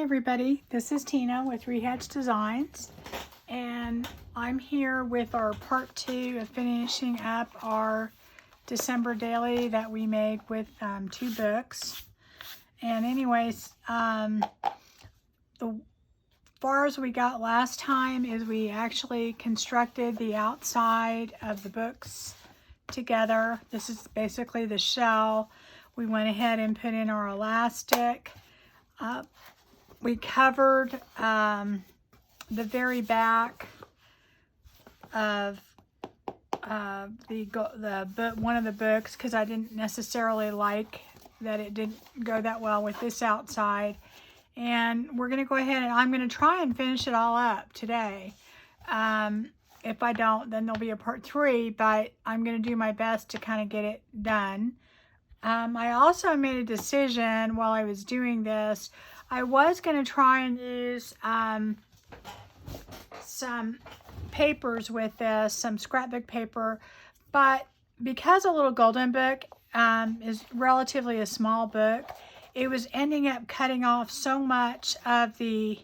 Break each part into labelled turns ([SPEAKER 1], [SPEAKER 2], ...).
[SPEAKER 1] everybody, this is Tina with Rehatch Designs, and I'm here with our part 2 of finishing up our December daily that we made with 2 books. And anyways, the far as we got last time is we actually constructed the outside of the books together. This is basically the shell. We went ahead and put in our elastic. We covered the very back of one of the books because I didn't necessarily like that it didn't go that well with this outside. And we're going to go ahead and I'm going to try and finish it all up today. If I don't, then there'll be a part 3, but I'm going to do my best to kind of get it done. I also made a decision while I was doing this. I was going to try and use some papers with this, some scrapbook paper, but because a Little Golden Book is relatively a small book, it was ending up cutting off so much of the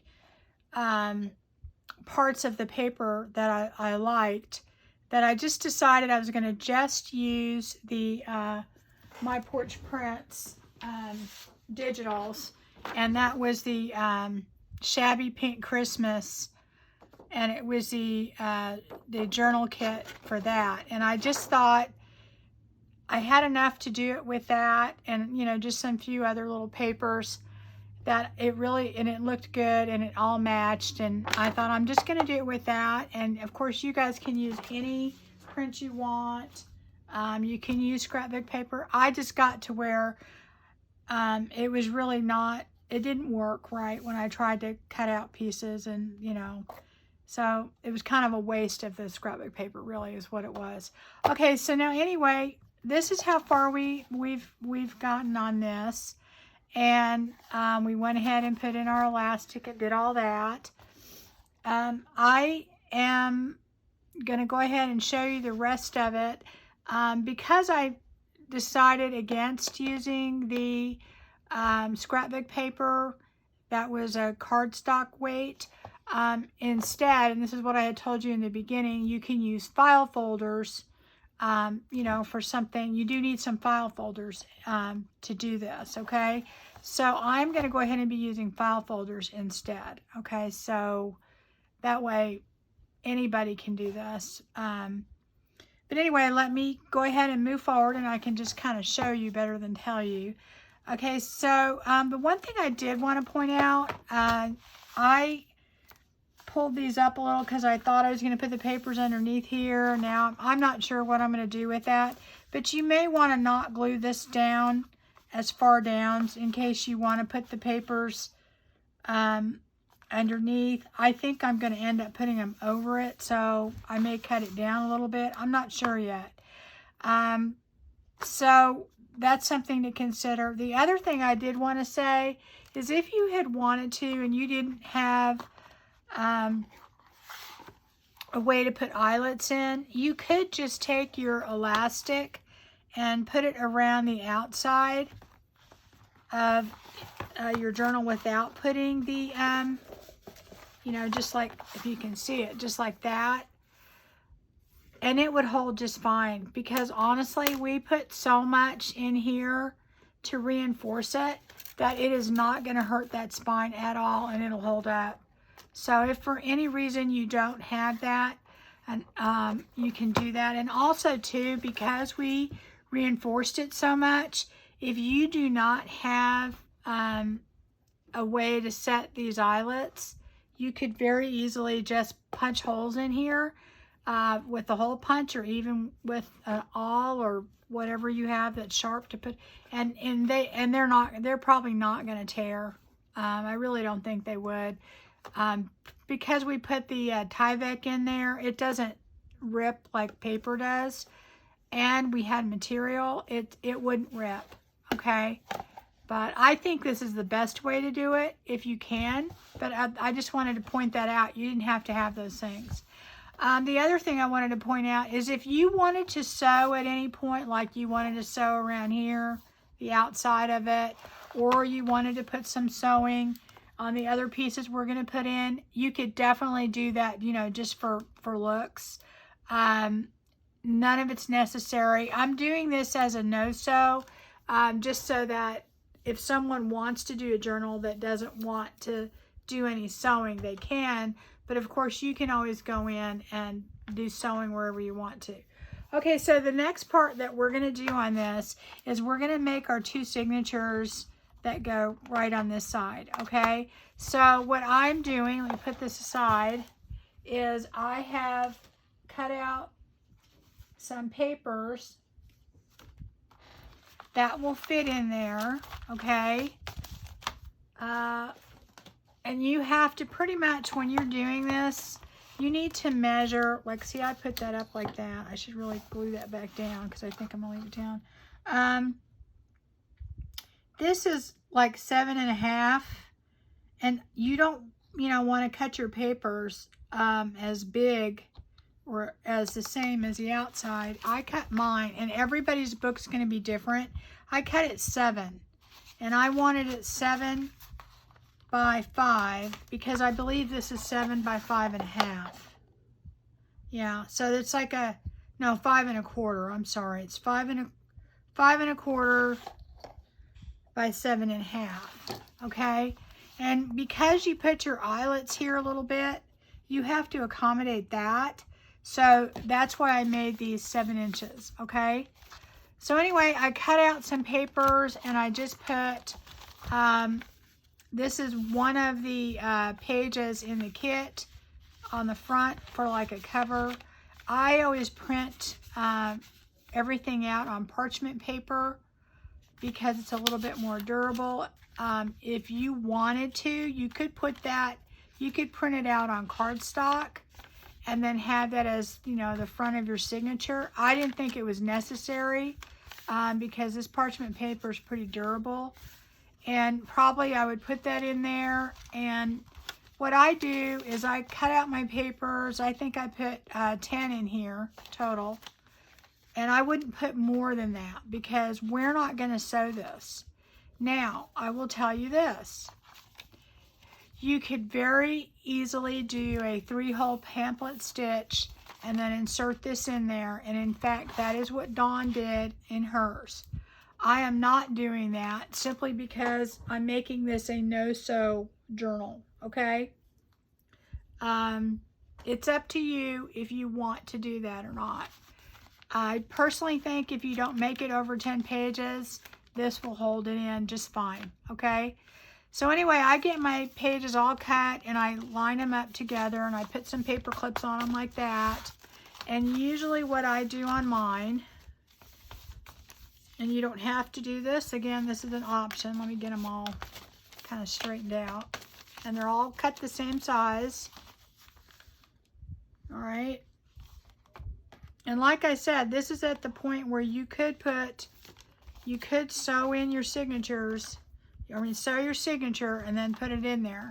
[SPEAKER 1] parts of the paper that I liked that I just decided I was going to just use the My Porch Prints digitals, and that was the Shabby Pink Christmas, and it was the journal kit for that. And I just thought I had enough to do it with that, and you know, just some few other little papers that it really, and it looked good and it all matched, and I thought I'm just going to do it with that. And of course you guys can use any print you want. You can use scrapbook paper. I just got to where it was really not, it didn't work right when I tried to cut out pieces, and you know, so it was kind of a waste of the scrapbook paper, really is what it was. Okay, so now anyway, this is how far we've gotten on this, and we went ahead and put in our elastic and did all that. I am gonna go ahead and show you the rest of it. Because I decided against using the scrapbook paper that was a cardstock weight, instead, and this is what I had told you in the beginning, you can use file folders, you know, for something. You do need some file folders to do this, okay? So I'm going to go ahead and be using file folders instead, okay? So that way anybody can do this. But anyway, let me go ahead and move forward, and I can just kind of show you better than tell you. Okay, so the one thing I did want to point out, I pulled these up a little because I thought I was going to put the papers underneath here. Now, I'm not sure what I'm going to do with that, but you may want to not glue this down as far down in case you want to put the papers underneath. I think I'm going to end up putting them over it, so I may cut it down a little bit. I'm not sure yet. So that's something to consider. The other thing I did want to say is if you had wanted to and you didn't have a way to put eyelets in, you could just take your elastic and put it around the outside of your journal without putting the you know, just like, if you can see it, just like that. And it would hold just fine, because honestly, we put so much in here to reinforce it that it is not going to hurt that spine at all, and it'll hold up. So if for any reason you don't have that, and you can do that. And also too, because we reinforced it so much, if you do not have a way to set these eyelets, you could very easily just punch holes in here with a hole punch, or even with an awl or whatever you have that's sharp to put. And they're probably not going to tear. I really don't think they would, because we put the Tyvek in there. It doesn't rip like paper does, and we had material. It wouldn't rip. Okay. But I think this is the best way to do it if you can. But I just wanted to point that out. You didn't have to have those things. The other thing I wanted to point out is if you wanted to sew at any point, like you wanted to sew around here, the outside of it, or you wanted to put some sewing on the other pieces we're going to put in. You could definitely do that, you know, just for looks. None of it's necessary. I'm doing this as a no-sew, just so that if someone wants to do a journal that doesn't want to do any sewing, they can. But of course, you can always go in and do sewing wherever you want to. Okay, so the next part that we're going to do on this is we're going to make our 2 signatures that go right on this side, okay? So what I'm doing, let me put this aside, is I have cut out some papers that will fit in there, okay? And you have to pretty much, when you're doing this, you need to measure, like, see, I put that up like that. I should really glue that back down because I think I'm gonna leave it down. This is like 7.5, and you don't, you know, want to cut your papers as big or as the same as the outside. I cut mine, and everybody's book's going to be different. I cut it 7, and I wanted it 7 by 5 because I believe this is 7 by 5.5. Yeah, so it's like a, no, 5 1/4. I'm sorry, it's 5 1/4 by 7.5. Okay, and because you put your eyelets here a little bit, you have to accommodate that. So that's why I made these 7 inches. Okay, so anyway, I cut out some papers, and I just put this is one of the pages in the kit on the front for like a cover. I always print everything out on parchment paper because it's a little bit more durable. If you wanted to, you could put that, you could print it out on cardstock and then have that as, you know, the front of your signature. I didn't think it was necessary because this parchment paper is pretty durable. And probably I would put that in there. And what I do is I cut out my papers. I think I put 10 in here total. And I wouldn't put more than that because we're not going to sew this. Now, I will tell you this. You could very easily do a 3-hole pamphlet stitch and then insert this in there. And in fact, that is what Dawn did in hers. I am not doing that simply because I'm making this a no-sew journal, okay? It's up to you if you want to do that or not. I personally think if you don't make it over 10 pages, this will hold it in just fine, okay? So anyway, I get my pages all cut and I line them up together and I put some paper clips on them like that. And usually what I do on mine, and you don't have to do this, again, this is an option. Let me get them all kind of straightened out. And they're all cut the same size. All right. And like I said, this is at the point where you could sew in your signatures. I mean, sew your signature and then put it in there.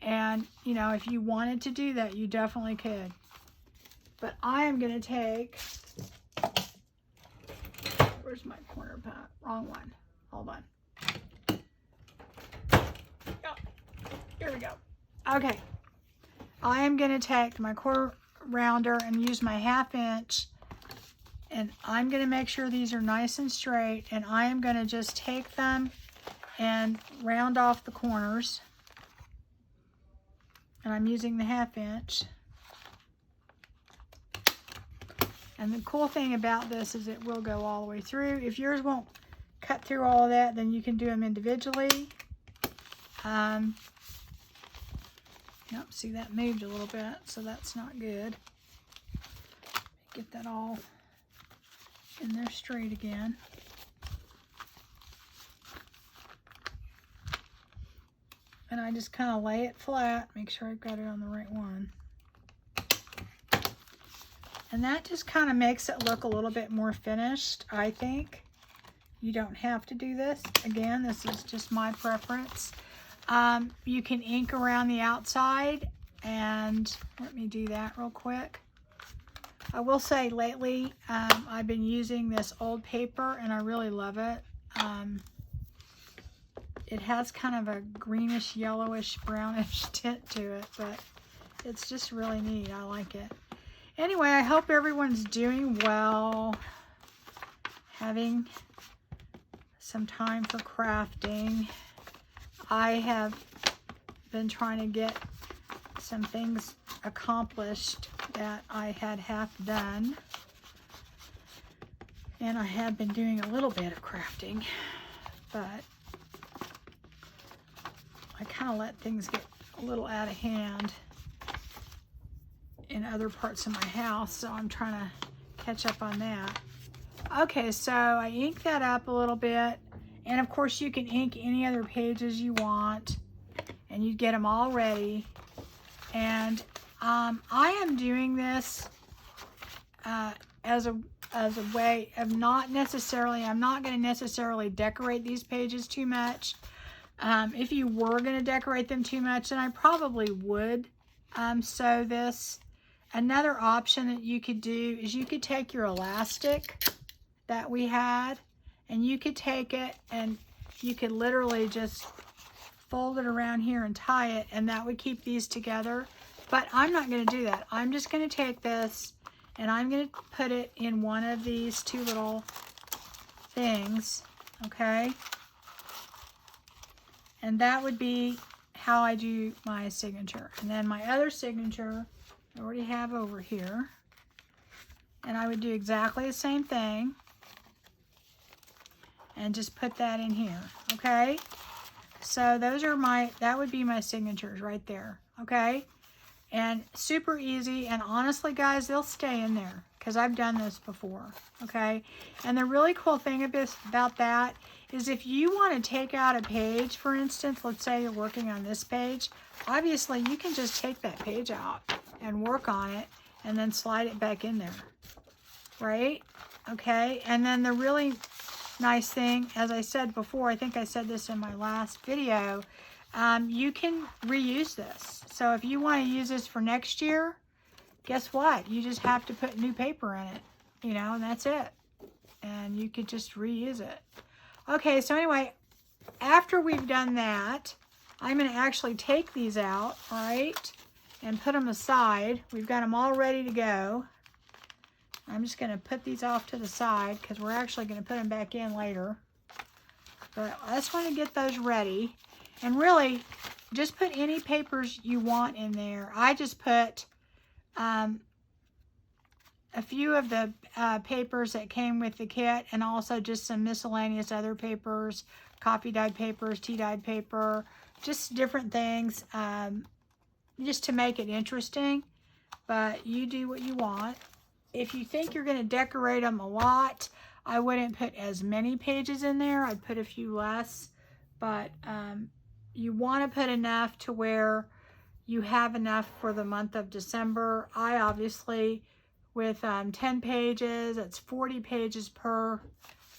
[SPEAKER 1] And, you know, if you wanted to do that, you definitely could. But I am going to take, where's my corner pad? Wrong one. Hold on. Oh, here we go. Okay. I am going to take my quarter rounder and use my 1/2 inch. And I'm going to make sure these are nice and straight. And I am going to just take them and round off the corners. And I'm using the 1/2 inch. And the cool thing about this is it will go all the way through. If yours won't cut through all of that, then you can do them individually. Yep, see that moved a little bit, so that's not good. Get that all in there straight again. And I just kind of lay it flat, make sure I've got it on the right one. And that just kind of makes it look a little bit more finished, I think. You don't have to do this. Again, this is just my preference. You can ink around the outside, and let me do that real quick. I will say lately, I've been using this old paper, and I really love it. it has kind of a greenish, yellowish, brownish tint to it, but it's just really neat. I like it. Anyway, I hope everyone's doing well, having some time for crafting. I have been trying to get some things accomplished that I had half done. And I have been doing a little bit of crafting, but I kind of let things get a little out of hand in other parts of my house, so I'm trying to catch up on that. Okay, so I inked that up a little bit, and of course you can ink any other pages you want, and you get them all ready. And I am doing this as a way of not necessarily, I'm not going to necessarily decorate these pages too much. If you were going to decorate them too much, then I probably would sew this. Another option that you could do is you could take your elastic that we had, and you could take it and you could literally just fold it around here and tie it, and that would keep these together. But I'm not going to do that. I'm just going to take this and I'm going to put it in one of these two little things, okay? And that would be how I do my signature. And then my other signature I already have over here. And I would do exactly the same thing. And just put that in here, okay? So those are that would be my signatures right there, okay? And super easy, and honestly, guys, they'll stay in there because I've done this before, okay? And the really cool thing about that is if you want to take out a page, for instance, let's say you're working on this page, obviously you can just take that page out and work on it and then slide it back in there, right? Okay, and then the really nice thing, as I said before, I think I said this in my last video, you can reuse this. So if you want to use this for next year, guess what? You just have to put new paper in it, you know, and that's it. And you could just reuse it. Okay, so anyway, after we've done that, I'm going to actually take these out, all right, and put them aside. We've got them all ready to go. I'm just going to put these off to the side because we're actually going to put them back in later. But I just want to get those ready. And really, just put any papers you want in there. I just put a few of the papers that came with the kit, and also just some miscellaneous other papers, coffee dyed papers, tea dyed paper, just different things, just to make it interesting. But you do what you want. If you think you're going to decorate them a lot, I wouldn't put as many pages in there. I'd put a few less, but you want to put enough to where you have enough for the month of December. I obviously, with 10 pages, that's 40 pages per.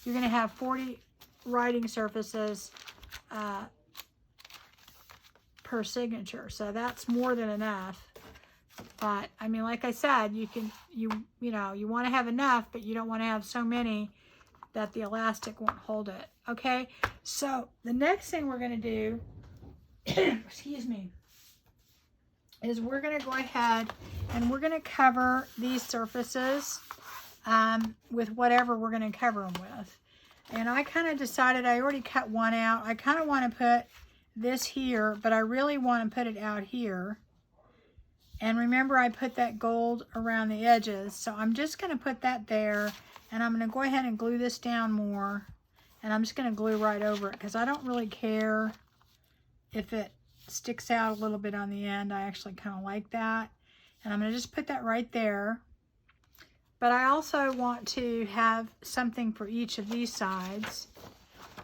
[SPEAKER 1] You're going to have 40 writing surfaces per signature, so that's more than enough. But I mean, like I said, you know, you want to have enough, but you don't want to have so many that the elastic won't hold it. Okay, so the next thing we're going to do, excuse me, is we're going to go ahead and we're going to cover these surfaces with whatever we're going to cover them with. And I kind of decided, I already cut one out. I kind of want to put this here, but I really want to put it out here. And remember, I put that gold around the edges, so I'm just going to put that there, and I'm going to go ahead and glue this down more, and I'm just going to glue right over it, because I don't really care if it sticks out a little bit on the end. I actually kind of like that, and I'm going to just put that right there. But I also want to have something for each of these sides,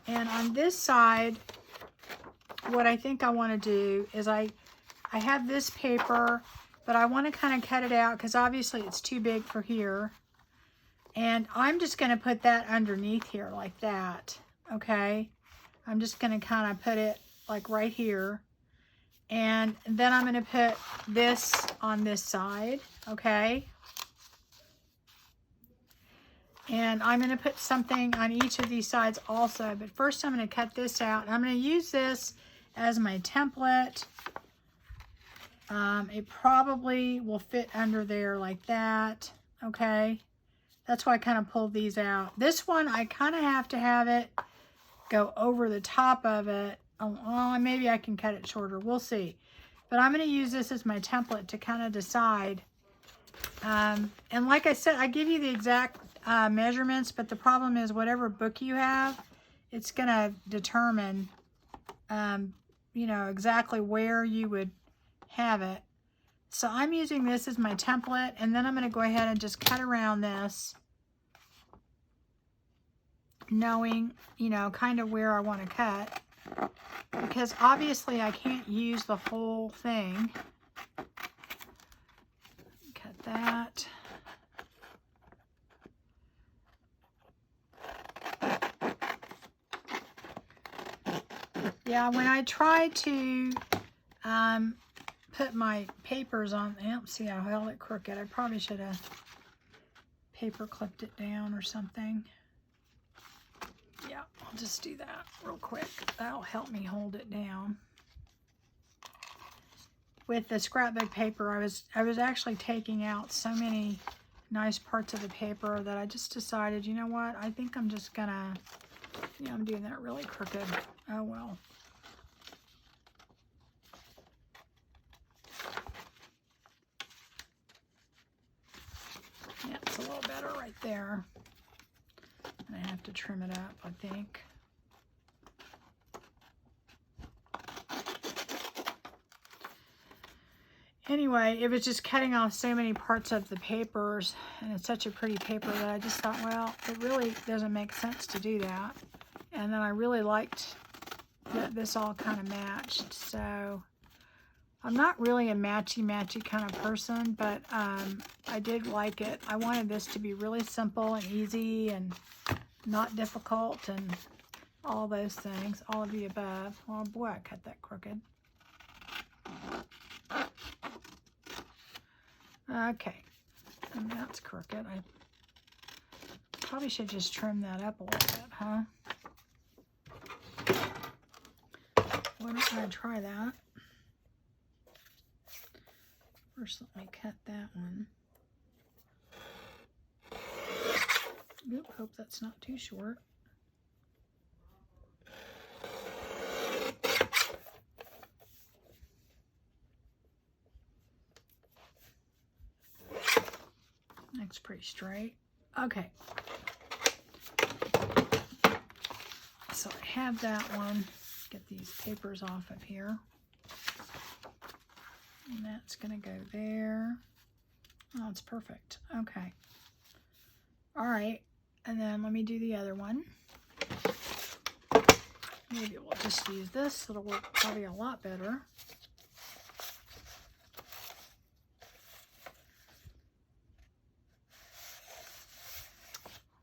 [SPEAKER 1] and on this side, what I think I want to do is I have this paper, but I want to kind of cut it out because obviously it's too big for here. And I'm just going to put that underneath here like that, okay? I'm just going to kind of put it like right here. And then I'm going to put this on this side, okay? And I'm going to put something on each of these sides also. But first I'm going to cut this out. I'm going to use this as my template. It probably will fit under there like that. Okay. That's why I kind of pulled these out. This one, I kind of have to have it go over the top of it. Oh, maybe I can cut it shorter. We'll see. But I'm going to use this as my template to kind of decide. And like I said, I give you the exact measurements, but the problem is whatever book you have, it's going to determine, you know, exactly where you would have it. So I'm using this as my template, and then I'm going to go ahead and just cut around this, knowing, you know, kind of where I want to cut, because obviously I can't use the whole thing. Cut that. Yeah, when I try to put my papers on, I don't see how I held it crooked. I probably should have paper clipped it down or something. Yeah, I'll just do that real quick. That'll help me hold it down. With the scrapbook paper, I was actually taking out so many nice parts of the paper that I just decided, you know what, I think I'm just gonna, yeah, I'm doing that really crooked. Oh well. Yeah, it's a little better right there. And I have to trim it up, I think. Anyway, it was just cutting off so many parts of the papers, and it's such a pretty paper that I just thought, well, it really doesn't make sense to do that. And then I really liked that this all kind of matched, so I'm not really a matchy-matchy kind of person, but I did like it. I wanted this to be really simple and easy and not difficult and all those things, all of the above. Oh boy, I cut that crooked. Okay, and that's crooked. I probably should just trim that up a little bit, huh? Why don't I try that? First, let me cut that one. Oop, hope that's not too short. Looks pretty straight. Okay. So I have that one. Get these papers off of here. And that's going to go there. Oh, it's perfect. Okay. All right. And then let me do the other one. Maybe we'll just use this. It'll work probably a lot better.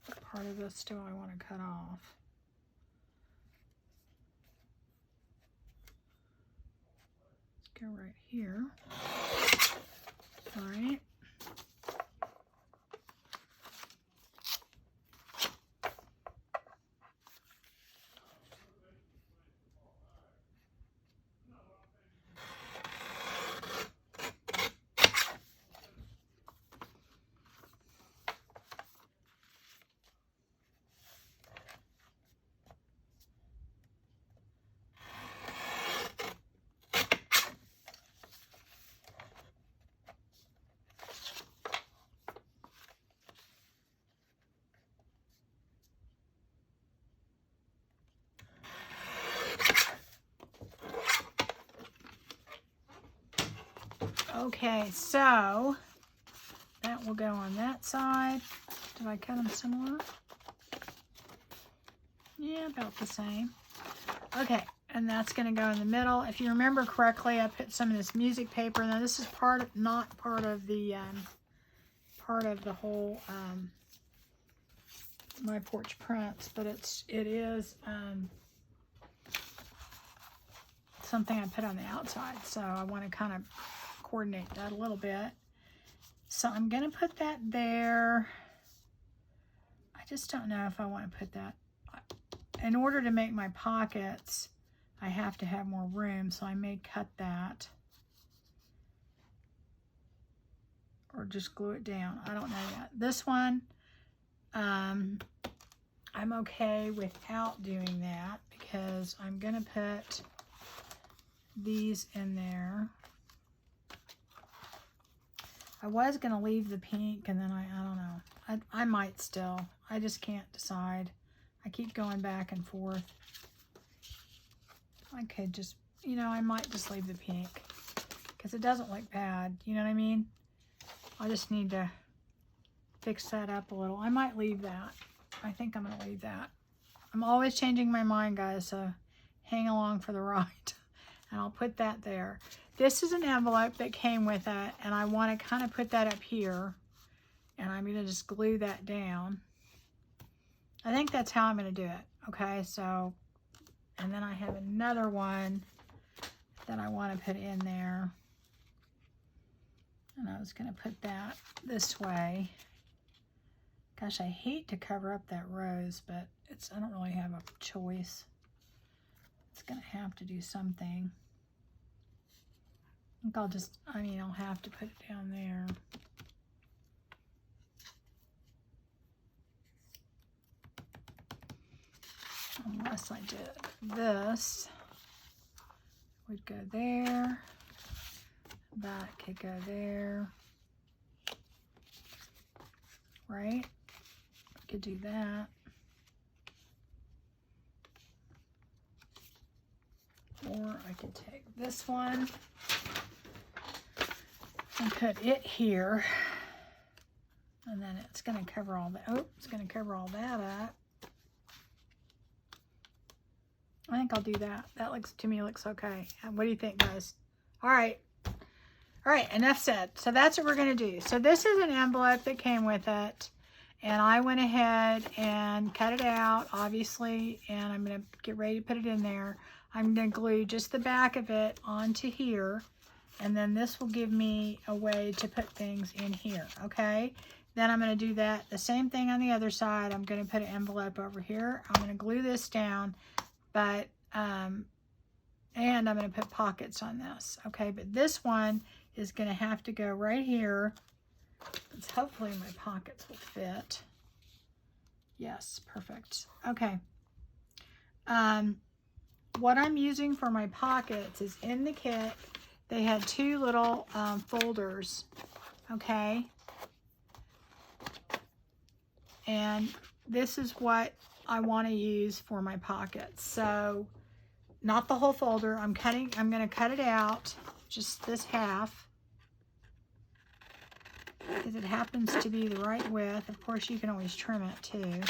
[SPEAKER 1] What part of this do I want to cut off? Let's go right here. All right. Okay, so that will go on that side. Did I cut them similar? Yeah, about the same. Okay, and that's going to go in the middle. If you remember correctly, I put some of this music paper. Now this is not part of the whole My Porch Prints, but it is something I put on the outside. So I want to kind of coordinate that a little bit. So I'm going to put that there. I just don't know if I want to put that. In order to make my pockets, I have to have more room, so I may cut that. Or just glue it down. I don't know yet. This one, I'm okay without doing that because I'm going to put these in there. I was going to leave the pink, and then I don't know. I might still. I just can't decide. I keep going back and forth. I could just, you know, I might just leave the pink because it doesn't look bad. You know what I mean? I just need to fix that up a little. I might leave that. I think I'm going to leave that. I'm always changing my mind, guys, so hang along for the ride. And I'll put that there. This is an envelope that came with it, and I want to kind of put that up here. And I'm going to just glue that down. I think that's how I'm going to do it. Okay, so, and then I have another one that I want to put in there. And I was going to put that this way. Gosh, I hate to cover up that rose, but I don't really have a choice. It's going to have to do something. I think I'll have to put it down there. Unless I did this, would go there. That could go there. Right? I could do that. Or I could take this one and put it here. And then it's going to cover all that. Oh, it's going to cover all that up. I think I'll do that. That looks, to me, looks okay. What do you think, guys? All right. All right, enough said. So that's what we're going to do. So this is an envelope that came with it. And I went ahead and cut it out, obviously. And I'm going to get ready to put it in there. I'm going to glue just the back of it onto here. And then this will give me a way to put things in here, okay? Then I'm going to do that. The same thing on the other side. I'm going to put an envelope over here. I'm going to glue this down. But, and I'm going to put pockets on this, okay? But this one is going to have to go right here. Hopefully my pockets will fit. Yes, perfect. Okay. What I'm using for my pockets is in the kit. They had two little folders, okay? And this is what I want to use for my pockets. So not the whole folder. I'm going to cut it out, just this half, because it happens to be the right width. Of course, you can always trim it too.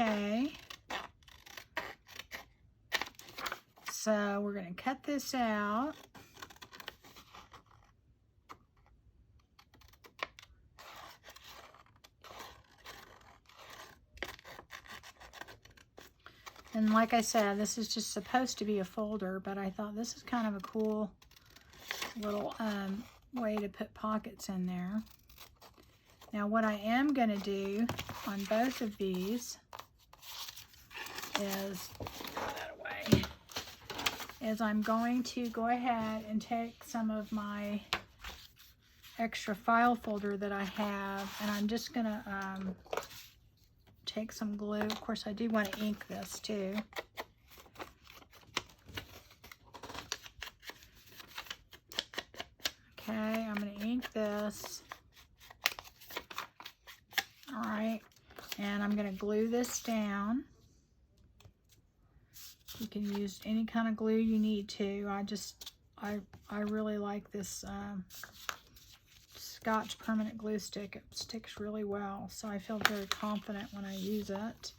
[SPEAKER 1] Okay, so we're going to cut this out. And like I said, this is just supposed to be a folder, but I thought this is kind of a cool little way to put pockets in there. Now what I am going to do on both of these is, throw that away, is I'm going to go ahead and take some of my extra file folder that I have, and I'm just going to take some glue. Of course, I do want to ink this too. Okay, I'm going to ink this. All right, and I'm going to glue this down. You can use any kind of glue you need to. I really like this Scotch permanent glue stick. It sticks really well, so I feel very confident when I use it.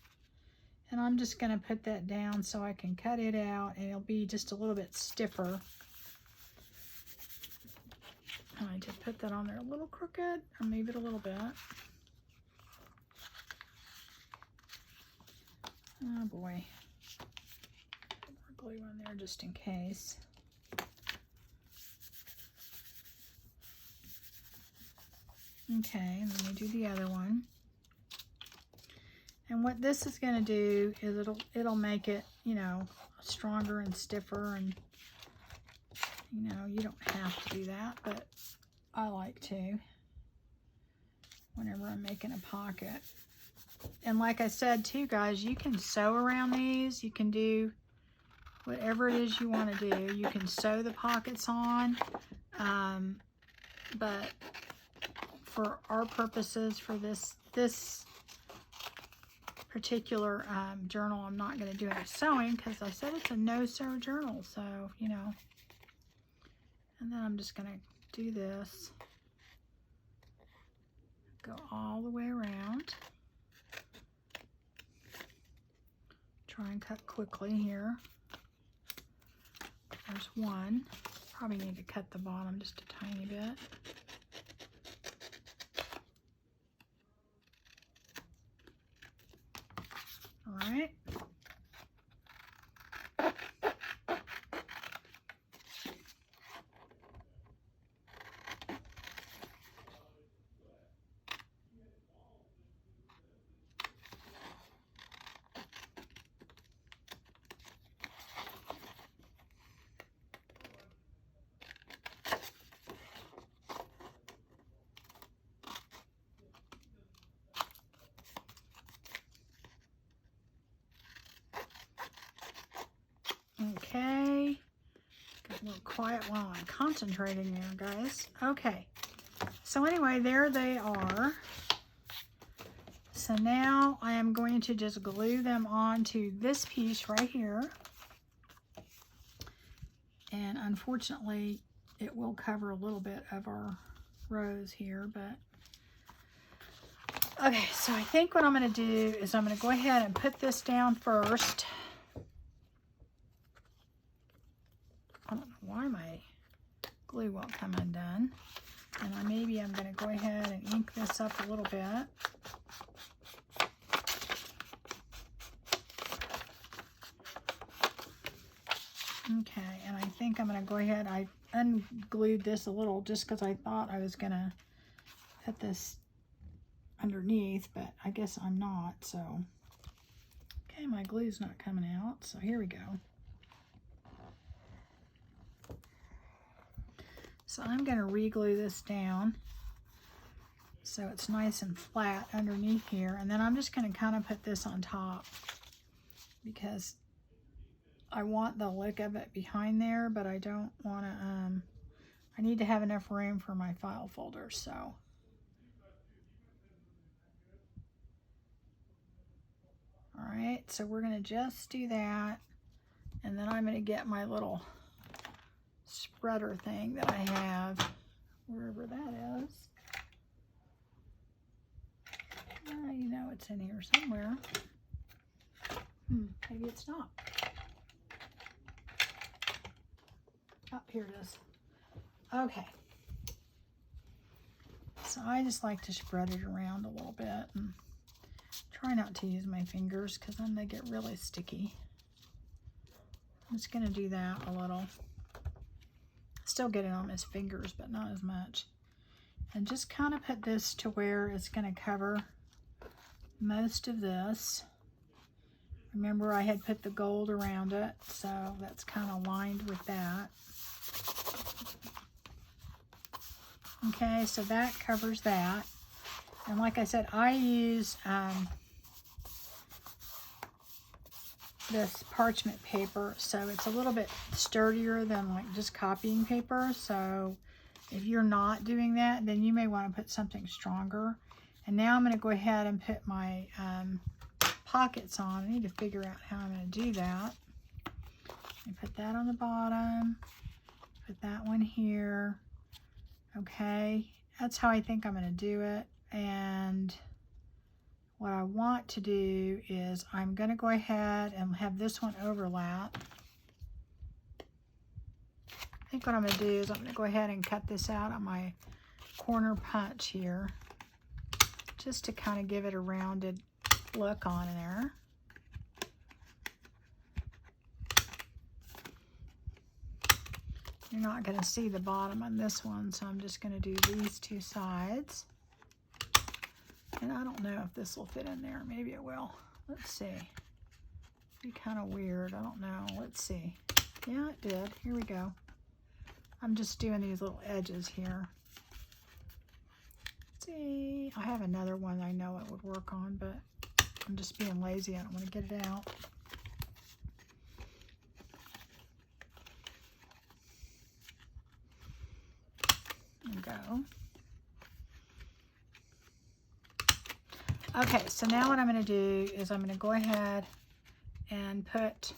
[SPEAKER 1] And I'm just going to put that down so I can cut it out and it'll be just a little bit stiffer. I just put that on there a little crooked. I'll move it a little bit. Oh boy. Put more glue on there just in case. Okay, let me do the other one. And what this is going to do is it'll make it, you know, stronger and stiffer, and you know, you don't have to do that, but I like to whenever I'm making a pocket. And like I said too, guys, you can sew around these. You can do whatever it is you want to do. You can sew the pockets on, but for our purposes, for this particular journal, I'm not going to do any sewing because I said it's a no-sew journal, so, you know. And then I'm just going to do this. Go all the way around. Try and cut quickly here. There's one. Probably need to cut the bottom just a tiny bit. All right. Okay, get a little quiet while I'm concentrating there, guys. Okay, so anyway, there they are. So now I am going to just glue them onto this piece right here. And unfortunately, it will cover a little bit of our rows here, but okay, so I think what I'm going to do is I'm going to go ahead and put this down first. I don't know why my glue won't come undone. And maybe I'm going to go ahead and ink this up a little bit. Okay, and I think I'm going to go ahead. I unglued this a little just because I thought I was going to put this underneath, but I guess I'm not. So, okay, my glue's not coming out. So here we go. So I'm going to re-glue this down so it's nice and flat underneath here. And then I'm just going to kind of put this on top because I want the look of it behind there, but I don't want to, I need to have enough room for my file folder, so. All right, so we're going to just do that. And then I'm going to get my little spreader thing that I have, wherever that is. You know it's in here somewhere. Maybe it's not. Oh, here it is. Okay. So I just like to spread it around a little bit and try not to use my fingers because then they get really sticky. I'm just going to do that a little. Still get it on his fingers, but not as much. And just kind of put this to where it's going to cover most of this. Remember, I had put the gold around it, so that's kind of lined with that. Okay, so that covers that. And like I said, I use this parchment paper, so it's a little bit sturdier than like just copying paper. So if you're not doing that, then you may want to put something stronger. And now I'm going to go ahead and put my pockets on. I need to figure out how I'm going to do that. I put that on the bottom, put that one here. Okay, that's how I think I'm going to do it. And what I want to do is I'm going to go ahead and have this one overlap. I think what I'm going to do is I'm going to go ahead and cut this out on my corner punch here, just to kind of give it a rounded look on there. You're not going to see the bottom on this one, so I'm just going to do these two sides. And I don't know if this will fit in there. Maybe it will. Let's see. Be kind of weird. I don't know. Let's see. Yeah, it did. Here we go. I'm just doing these little edges here. Let's see. I have another one I know it would work on, but I'm just being lazy. I don't want to get it out. Go. Okay, so now what I'm going to do is I'm going to go ahead and put,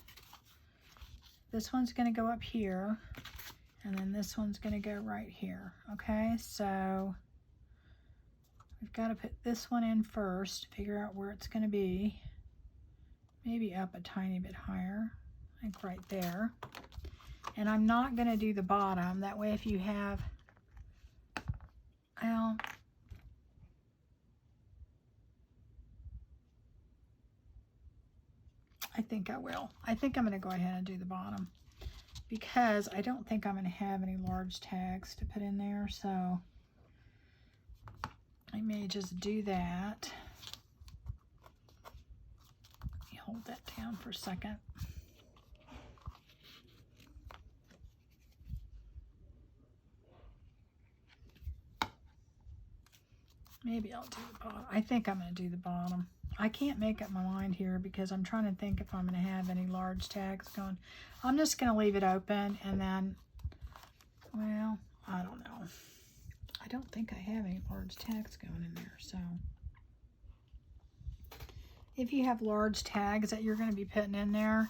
[SPEAKER 1] this one's going to go up here, and then this one's going to go right here. Okay, so we've got to put this one in first, figure out where it's going to be, maybe up a tiny bit higher, I think right there. And I'm not going to do the bottom, that way if you have, well, I think I will. I think I'm going to go ahead and do the bottom because I don't think I'm going to have any large tags to put in there, so I may just do that. Let me hold that down for a second. Maybe I'll do the bottom. I think I'm going to do the bottom. I can't make up my mind here because I'm trying to think if I'm going to have any large tags going. I'm just going to leave it open and then, well, I don't know. I don't think I have any large tags going in there. So if you have large tags that you're going to be putting in there,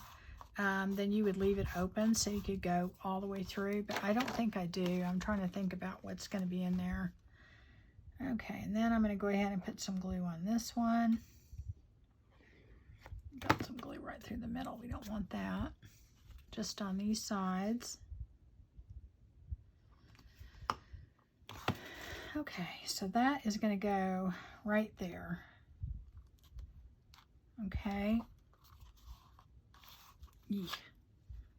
[SPEAKER 1] then you would leave it open so you could go all the way through. But I don't think I do. I'm trying to think about what's going to be in there. Okay, and then I'm going to go ahead and put some glue on this one. Got some glue right through the middle. We don't want that. Just on these sides. Okay, so that is going to go right there. Okay. Eek.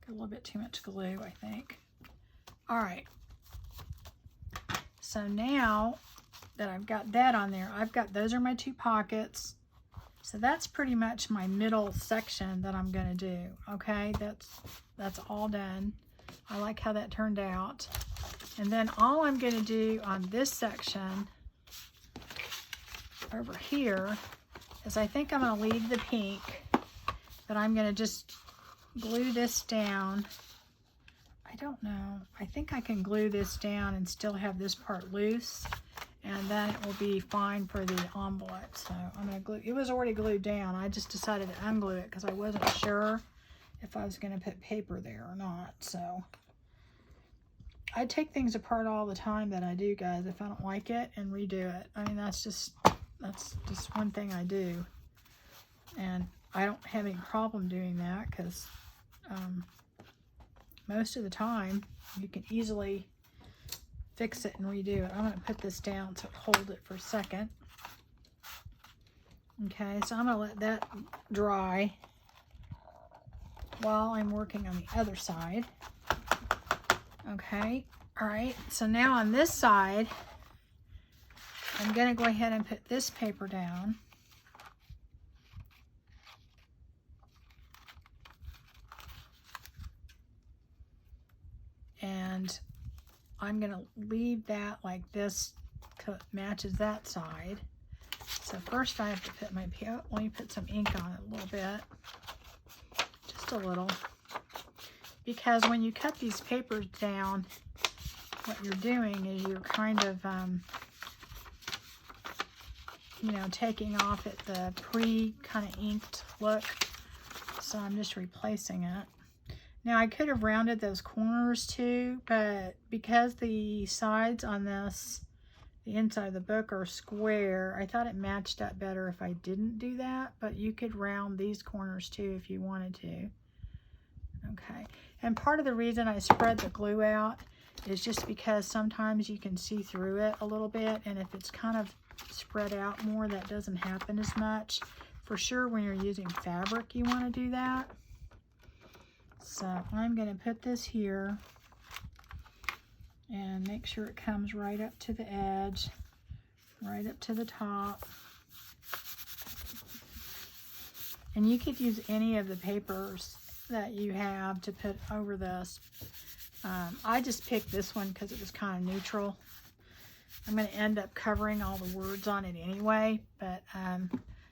[SPEAKER 1] Got a little bit too much glue, I think. All right. So now that I've got that on there, those are my two pockets. So that's pretty much my middle section that I'm going to do. Okay, that's all done. I like how that turned out. And then all I'm going to do on this section over here is I think I'm going to leave the pink, but I'm going to just glue this down. I don't know. I think I can glue this down and still have this part loose, and then it will be fine for the envelope. So I'm going to glue. It was already glued down. I just decided to unglue it because I wasn't sure if I was going to put paper there or not. So I take things apart all the time that I do, guys, if I don't like it, and redo it. I mean, that's just one thing I do. And I don't have any problem doing that because most of the time you can easily fix it and redo it. I'm going to put this down to hold it for a second. Okay, so I'm going to let that dry while I'm working on the other side. Okay, all right, so now on this side, I'm going to go ahead and put this paper down. And I'm going to leave that like this so it matches that side. So first I have to put my, let me put some ink on it a little bit. Just a little. Because when you cut these papers down, what you're doing is you're kind of, you know, taking off at the kind of inked look. So I'm just replacing it. Now I could have rounded those corners too, but because the sides on this the inside of the book are square. I thought it matched up better if I didn't do that, but you could round these corners too if you wanted to. Okay, and part of the reason I spread the glue out is just because sometimes you can see through it a little bit, and if it's kind of spread out more, that doesn't happen as much. For sure, when you're using fabric, you want to do that. So I'm going to put this here and make sure it comes right up to the edge, right up to the top. And you could use any of the papers that you have to put over this. I just picked this one because it was kind of neutral. I'm going to end up covering all the words on it anyway, but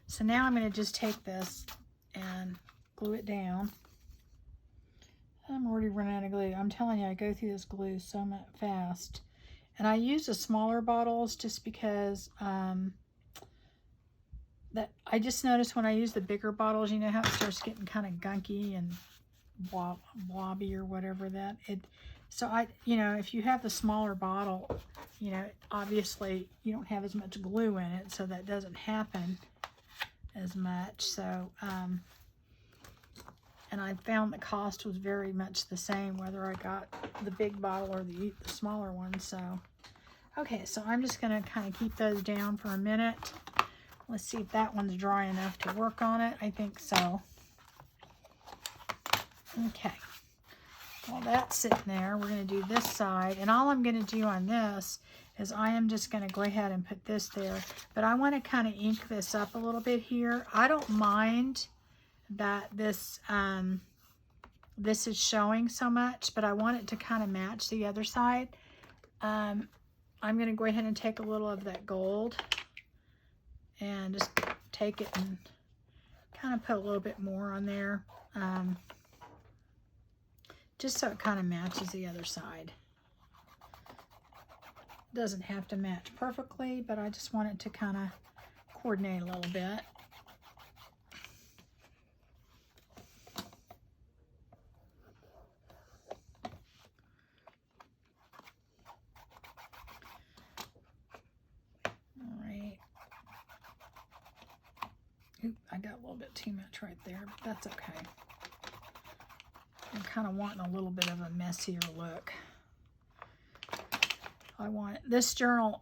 [SPEAKER 1] so now I'm going to just take this and glue it down. I'm already running out of glue. I'm telling you, I go through this glue so much fast. And I use the smaller bottles just because that I just noticed when I use the bigger bottles, you know how it starts getting kind of gunky and blobby or whatever that it. So you know, if you have the smaller bottle, you know, obviously you don't have as much glue in it, so that doesn't happen as much. So and I found the cost was very much the same whether I got the big bottle or the smaller one. So okay, so I'm just going to kind of keep those down for a minute. Let's see if that one's dry enough to work on it. I think so. Okay, well, that's sitting there. We're going to do this side, and all I'm going to do on this is I am just going to go ahead and put this there, but I want to kind of ink this up a little bit here. I don't mind that this this is showing so much, but I want it to kind of match the other side. I'm going to go ahead and take a little of that gold and just take it and kind of put a little bit more on there, just so it kind of matches the other side. Doesn't have to match perfectly, but I just want it to kind of coordinate a little bit. Oop, I got a little bit too much right there, but that's okay. I'm kind of wanting a little bit of a messier look. I want this journal,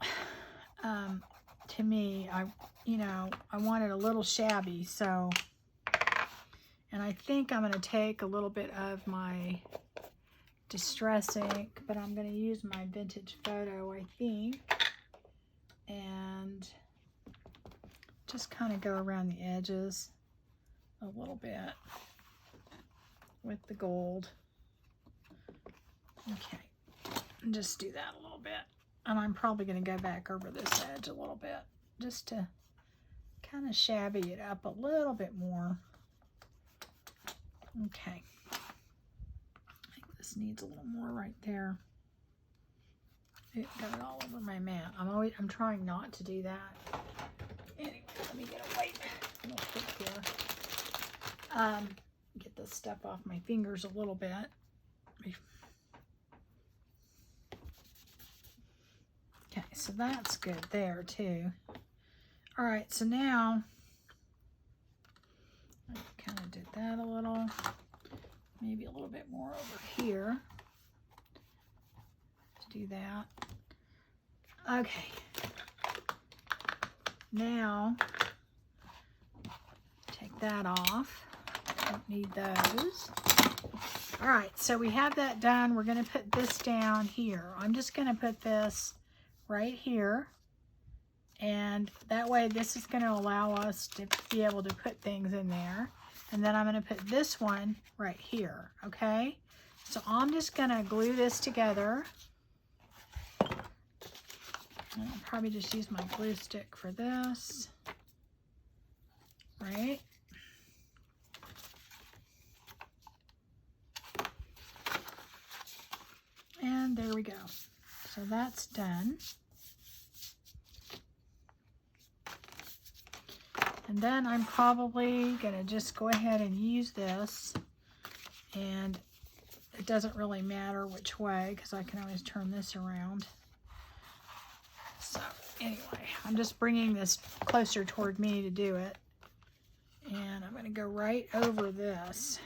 [SPEAKER 1] to me, I want it a little shabby, so, and I think I'm going to take a little bit of my Distress ink, but I'm going to use my Vintage Photo, I think, and just kind of go around the edges a little bit with the gold. Okay, and just do that a little bit. And I'm probably going to go back over this edge a little bit just to kind of shabby it up a little bit more. Okay, I think this needs a little more right there. It got it all over my mat. I'm trying not to do that. Anyway, let me get away real quick here. Get this stuff off my fingers a little bit. Okay, so that's good there too. All right, so now I kind of did that a little, maybe a little bit more over here to do that. Okay. Now, take that off. Don't need those. All right, so we have that done. We're going to put this down here. I'm just going to put this right here, and that way this is going to allow us to be able to put things in there. And then I'm going to put this one right here, okay? So I'm just going to glue this together. I'll probably just use my glue stick for this, right? And there we go. So that's done. And then I'm probably gonna just go ahead and use this, and it doesn't really matter which way because I can always turn this around. So Anyway, I'm just bringing this closer toward me to do it. And I'm going to go right over this.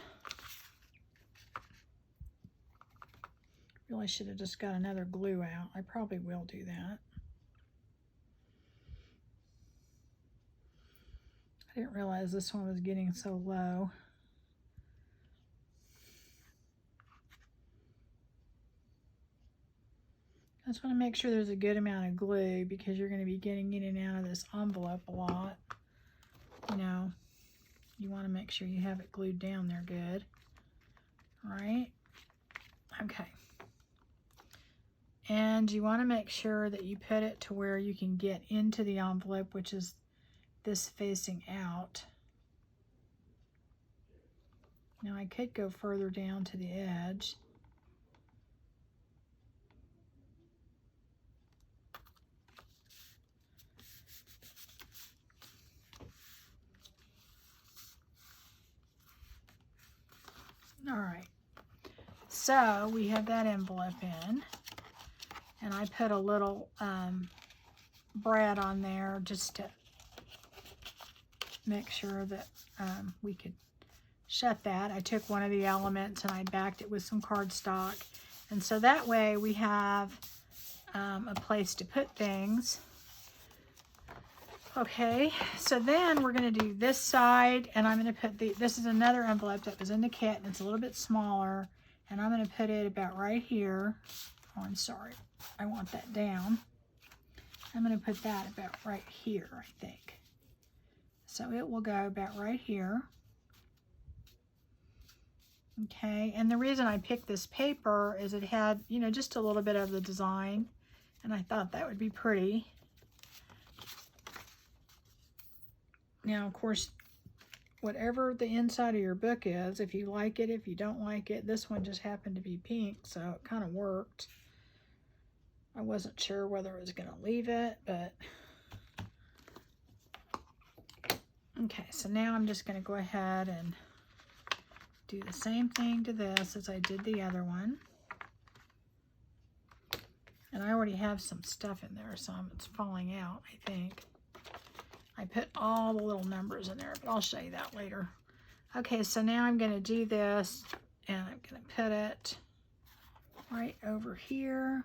[SPEAKER 1] Really should have just got another glue out. I probably will do that. I didn't realize this one was getting so low. I just want to make sure there's a good amount of glue because you're going to be getting in and out of this envelope a lot. You know, you want to make sure you have it glued down there good. All right? Okay. And you want to make sure that you put it to where you can get into the envelope, which is this facing out. Now I could go further down to the edge. All right, so we have that envelope in, and I put a little brad on there just to make sure that we could shut that. I took one of the elements and I backed it with some cardstock, and so that way we have a place to put things. Okay, so then we're going to do this side, and I'm going to put this is another envelope that was in the kit, and it's a little bit smaller, and I'm going to put it about right here. Oh, I'm sorry, I want that down. I'm going to put that about right here, I think. So it will go about right here. Okay, and the reason I picked this paper is it had, you know, just a little bit of the design, and I thought that would be pretty. Now, of course, whatever the inside of your book is, if you like it, if you don't like it, this one just happened to be pink, so it kind of worked. I wasn't sure whether I was going to leave it, but... Okay, so now I'm just going to go ahead and do the same thing to this as I did the other one. And I already have some stuff in there, so it's falling out, I think. I put all the little numbers in there, but I'll show you that later. Okay, so now I'm going to do this, and I'm going to put it right over here.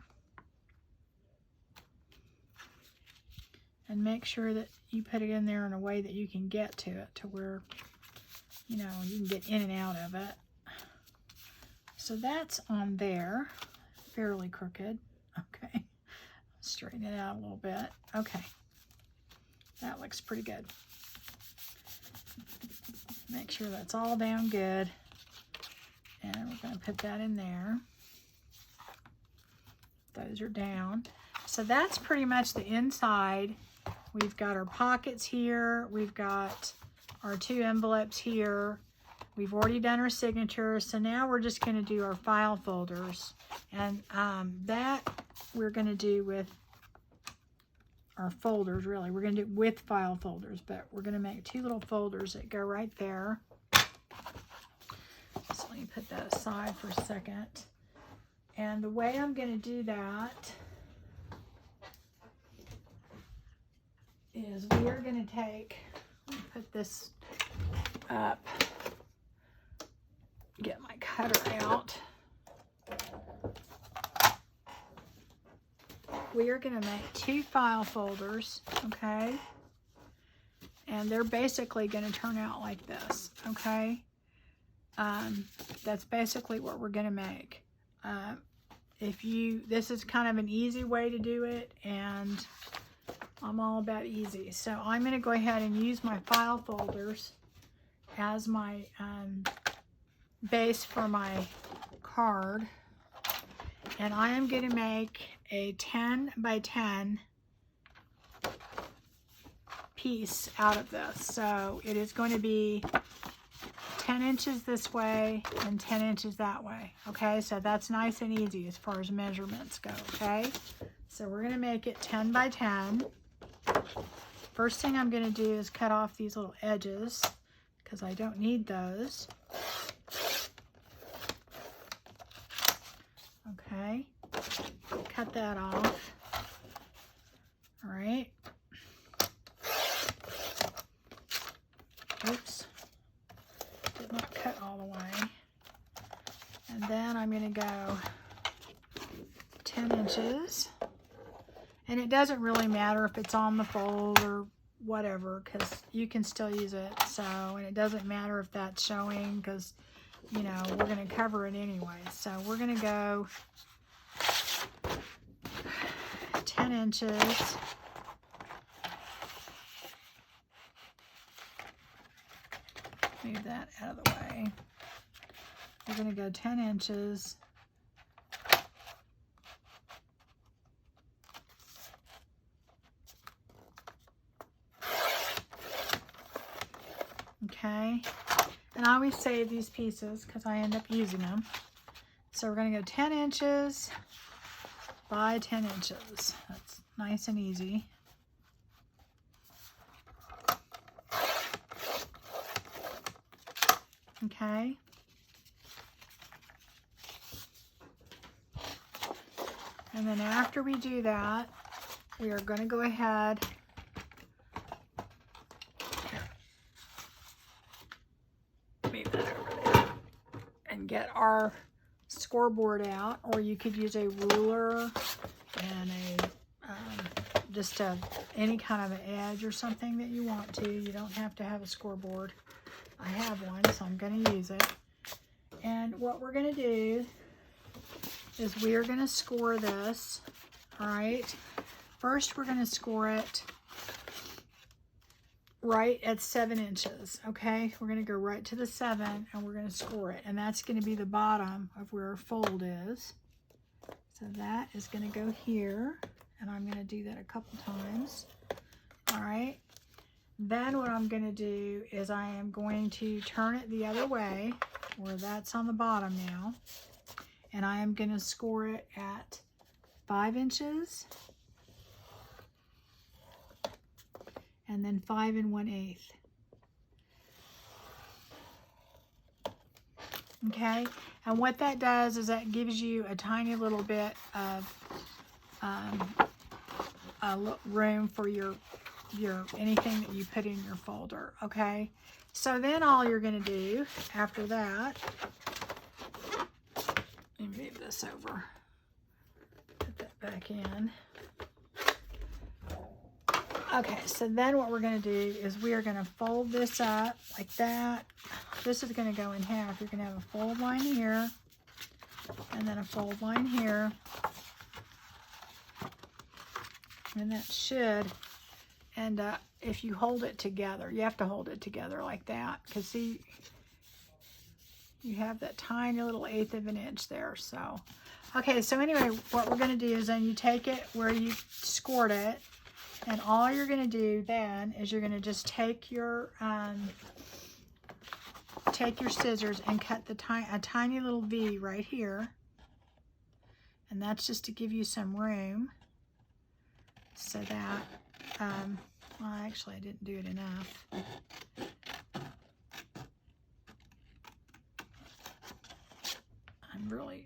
[SPEAKER 1] And make sure that you put it in there in a way that you can get to it, to where, you know, you can get in and out of it. So that's on there, fairly crooked. Okay, straighten it out a little bit. Okay. That looks pretty good. Make sure that's all down good. And we're going to put that in there. Those are down. So that's pretty much the inside. We've got our pockets here. We've got our two envelopes here. We've already done our signatures. So now we're just going to do our file folders. And that we're going to do with our folders, really. We're going to do it with file folders, but we're going to make two little folders that go right there. So let me put that aside for a second. And the way I'm going to do that is we are going to take, let me put this up, get my cutter out. We are going to make two file folders, okay? And they're basically going to turn out like this, okay? That's basically what we're going to make. This is kind of an easy way to do it, and I'm all about easy. So I'm going to go ahead and use my file folders as my base for my card. And I am going to make a 10 by 10 piece out of this. So it is going to be 10 inches this way and 10 inches that way. Okay, so that's nice and easy as far as measurements go. Okay, so we're going to make it 10 by 10. First thing I'm going to do is cut off these little edges because I don't need those. Okay, cut that off. All right. Oops. Did not cut all the way. And then I'm going to go 10 inches. And it doesn't really matter if it's on the fold or whatever, because you can still use it. So, and it doesn't matter if that's showing, because, you know, we're going to cover it anyway. So we're going to go 10 inches. Move that out of the way. We're going to go 10 inches. Okay, and I always save these pieces because I end up using them. So we're going to go 10 inches by 10 inches. That's nice and easy. Okay. And then after we do that, we are going to go ahead and get our scoreboard out, or you could use a ruler and just any kind of an edge or something that you want to. You don't have to have a scoreboard. I have one, so I'm going to use it. And what we're going to do is we are going to score this. All right. First, we're going to score it right at 7 inches. Okay. We're going to go right to the 7 and we're going to score it. And that's going to be the bottom of where our fold is. So that is going to go here. And I'm going to do that a couple times. All right. Then what I'm going to do is I am going to turn it the other way, where that's on the bottom now. And I am going to score it at 5 inches. And then 5 1/8. Okay, and what that does is that gives you a tiny little bit of room for your anything that you put in your folder. Okay, so then all you're going to do after that, let me move this over, put that back in. Okay, so then what we're going to do is we are going to fold this up like that. This is going to go in half. You're going to have a fold line here, and then a fold line here. And that should end up, if you hold it together, you have to hold it together like that, because see, you have that tiny little 1/8 of an inch there. So, okay, so anyway, what we're going to do is then you take it where you scored it, and all you're going to do then is you're going to just take your scissors and cut a tiny little V right here. And that's just to give you some room so that, well, actually I didn't do it enough.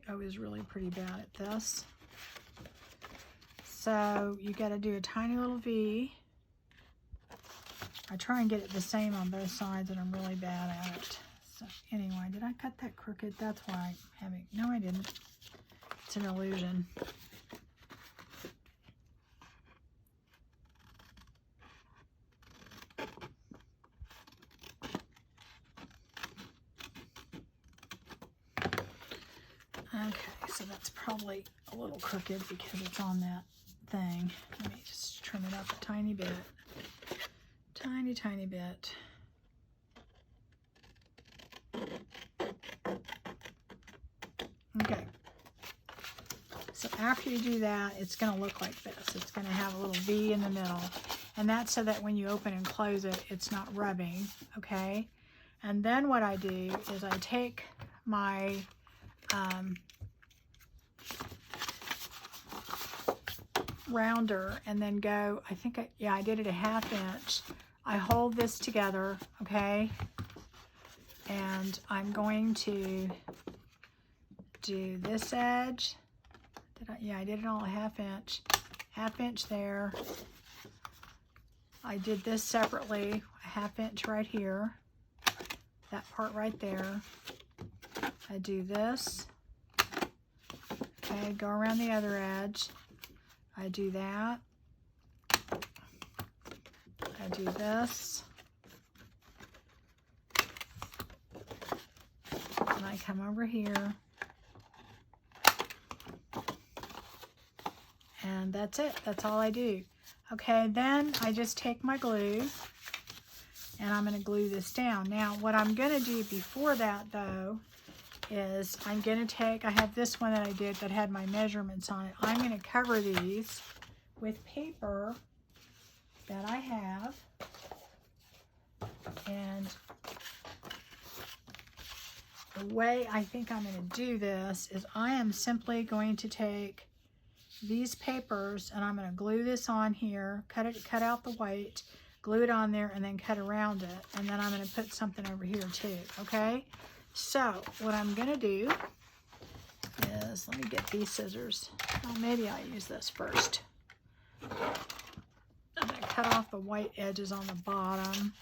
[SPEAKER 1] I was really pretty bad at this. So you got to do a tiny little V. I try and get it the same on both sides, and I'm really bad at it. So anyway, did I cut that crooked? That's why I'm having, no I didn't. It's an illusion. Okay, so that's probably a little crooked because it's on that thing. Let me just trim it up a tiny bit. Tiny bit. Okay. So after you do that, it's going to look like this. It's going to have a little V in the middle. And that's so that when you open and close it, it's not rubbing. Okay. And then what I do is I take my rounder and then go, I think, I did it a 1/2 inch. I hold this together, okay? And I'm going to do this edge. Yeah, I did it all a 1/2 inch. 1/2 inch there, I did this separately, a 1/2 inch right here, that part right there. I do this, okay, go around the other edge. I do that. I do this. And I come over here. And that's it. That's all I do. Okay, then I just take my glue and I'm going to glue this down. Now, what I'm going to do before that, though, is I'm going to take, I have this one that I did that had my measurements on it. I'm going to cover these with paper that I have. And the way I think I'm going to do this is I am simply going to take these papers and I'm going to glue this on here, cut out the white, glue it on there, and then cut around it. And then I'm going to put something over here too, okay? So what I'm going to do is, let me get these scissors. Oh, maybe I'll use this first. I'm going to cut off the white edges on the bottom.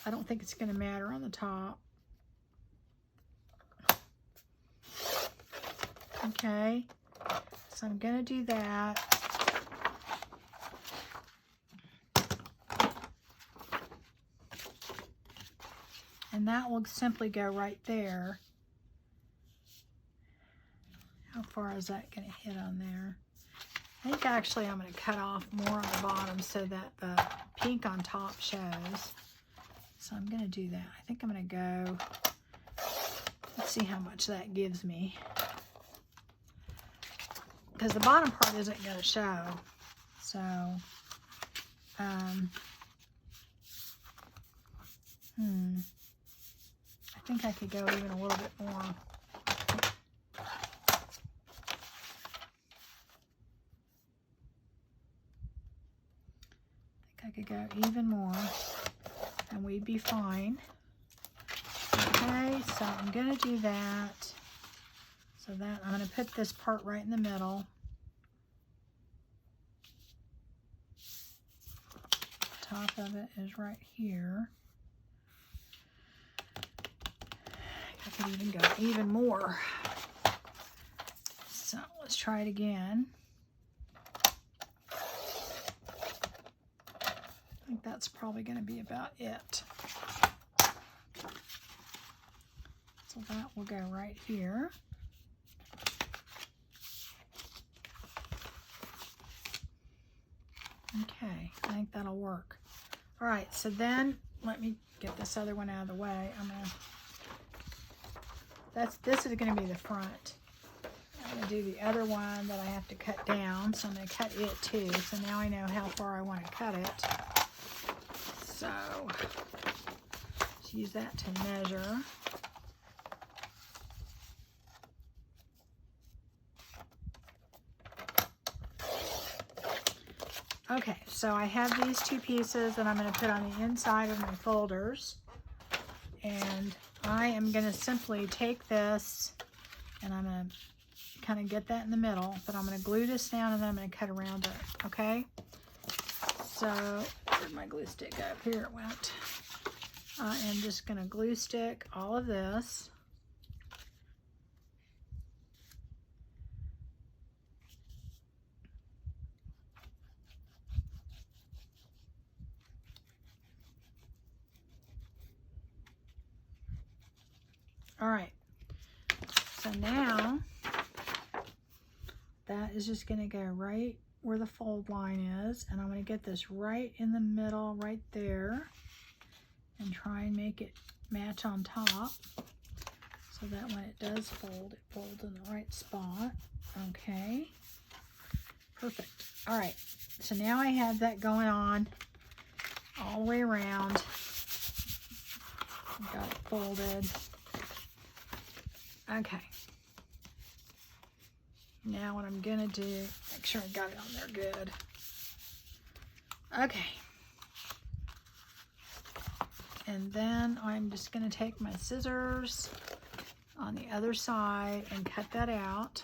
[SPEAKER 1] I don't think it's going to matter on the top. Okay, so I'm going to do that. And that will simply go right there. How far is that going to hit on there? I think actually I'm going to cut off more on the bottom so that the pink on top shows. So I'm going to do that. I think I'm going to go, let's see how much that gives me. Because the bottom part isn't going to show. So, I think I could go even a little bit more. I could go even more and we'd be fine. Okay, so I'm going to do that. So that I'm going to put this part right in the middle. The top of it is right here. I could even go even more. So let's try it again. I think that's probably going to be about it. So that will go right here. Okay, I think that'll work. All right, so then let me get this other one out of the way. This is going to be the front. I'm going to do the other one that I have to cut down, so I'm going to cut it too. So now I know how far I want to cut it. So let's use that to measure. Okay, so I have these two pieces that I'm going to put on the inside of my folders. And I am going to simply take this and I'm going to kind of get that in the middle. But I'm going to glue this down and then I'm going to cut around it, okay? So, where'd my glue stick go? Here it went. I am just going to glue stick all of this. All right, so now that is just going to go right where the fold line is, and I'm going to get this right in the middle, right there, and try and make it match on top so that when it does fold, it folds in the right spot. Okay, perfect. All right, so now I have that going on all the way around. I've got it folded. Okay, now what I'm gonna do, make sure I got it on there good. Okay, and then I'm just gonna take my scissors on the other side and cut that out.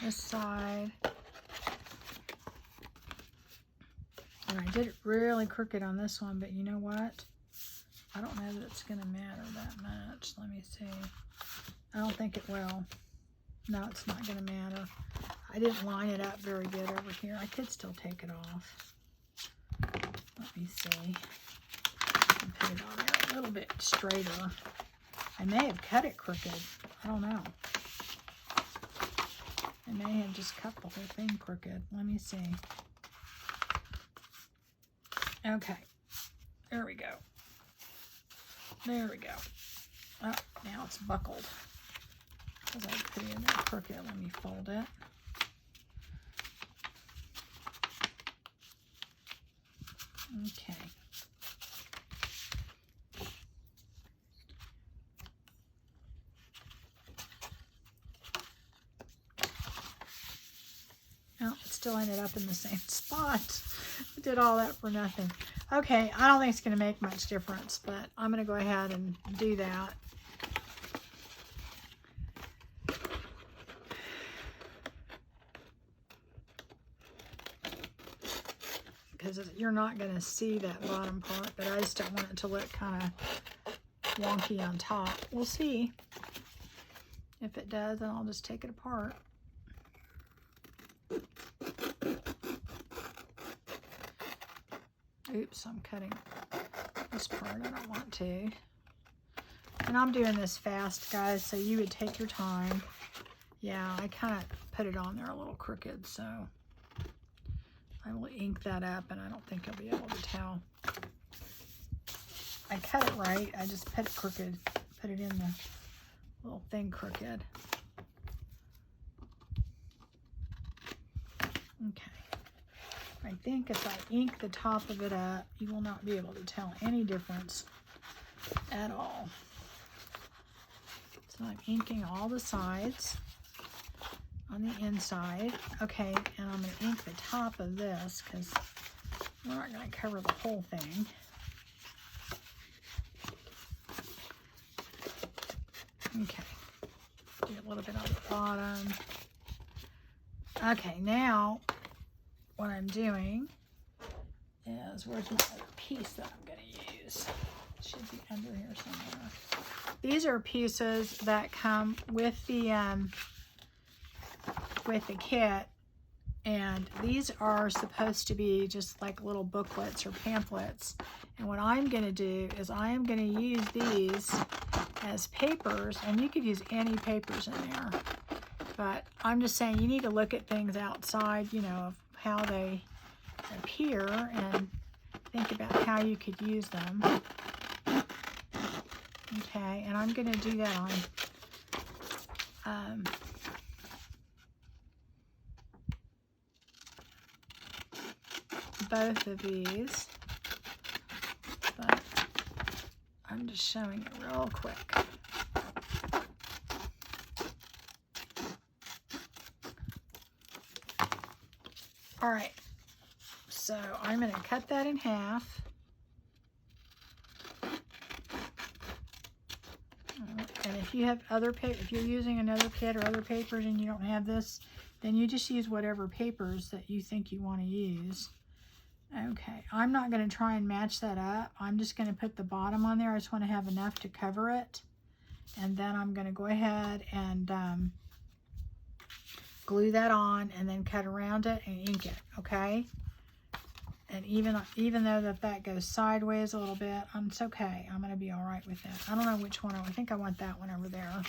[SPEAKER 1] this side. And I did it really crooked on this one, but you know what? I don't know that it's going to matter that much. Let me see. I don't think it will. No, it's not going to matter. I didn't line it up very good over here. I could still take it off. Let me see. And put it on there a little bit straighter. I may have cut it crooked. I don't know. I may have just cut the whole thing crooked. Let me see. Okay. There we go. There we go. Oh, now it's buckled. Because I put it in there crooked. Let me fold it. Okay. Oh, it still ended up in the same spot. I did all that for nothing. Okay, I don't think it's going to make much difference, but I'm going to go ahead and do that. Because you're not going to see that bottom part, but I just don't want it to look kind of wonky on top. We'll see. If it does, then I'll just take it apart. Oops, I'm cutting this part. I don't want to. And I'm doing this fast, guys, so you would take your time. Yeah, I kind of put it on there a little crooked, so I will ink that up, and I don't think you'll be able to tell. I cut it right. I just put it crooked. Put it in the little thing crooked. Okay. I think if I ink the top of it up, you will not be able to tell any difference at all. So I'm inking all the sides on the inside. Okay, and I'm going to ink the top of this because we're not going to cover the whole thing. Okay, do a little bit on the bottom. Okay, now what I'm doing is, where's my other piece that I'm going to use? It should be under here somewhere. These are pieces that come with the kit, and these are supposed to be just like little booklets or pamphlets. And what I'm going to do is I am going to use these as papers, and you could use any papers in there. But I'm just saying you need to look at things outside, you know, of how they appear and think about how you could use them. Okay, and I'm going to do that on both of these, but I'm just showing it real quick. All right, so I'm going to cut that in half. And if you have other paper, if you're using another kit or other papers and you don't have this, then you just use whatever papers that you think you want to use. Okay, I'm not going to try and match that up. I'm just going to put the bottom on there. I just want to have enough to cover it. And then I'm going to go ahead and glue that on and then cut around it and ink it, okay? And even though that goes sideways a little bit, it's okay. I'm going to be all right with that. I don't know which one. I think I want that one over there.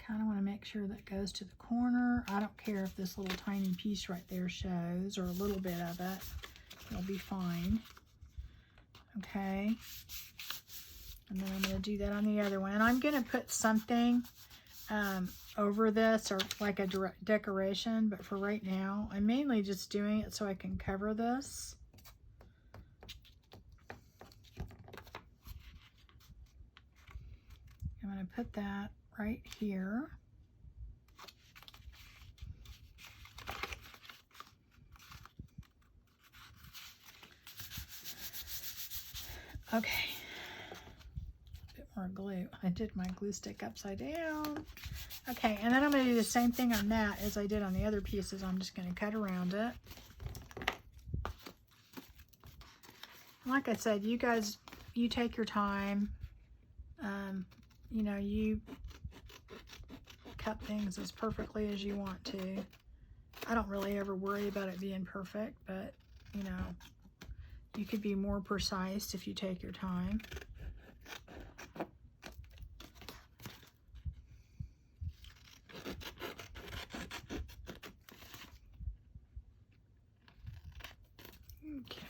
[SPEAKER 1] Kind of want to make sure that goes to the corner. I don't care if this little tiny piece right there shows, or a little bit of it. It'll be fine. Okay. And then I'm going to do that on the other one. And I'm going to put something over this, or like a decoration, but for right now, I'm mainly just doing it so I can cover this. I'm going to put that right here. Okay, a bit more glue. I did my glue stick upside down. Okay, and then I'm going to do the same thing on that as I did on the other pieces. I'm just going to cut around it. Like I said, you guys, you take your time. You know, you cut things as perfectly as you want to. I don't really ever worry about it being perfect, but, you know, you could be more precise if you take your time. Okay.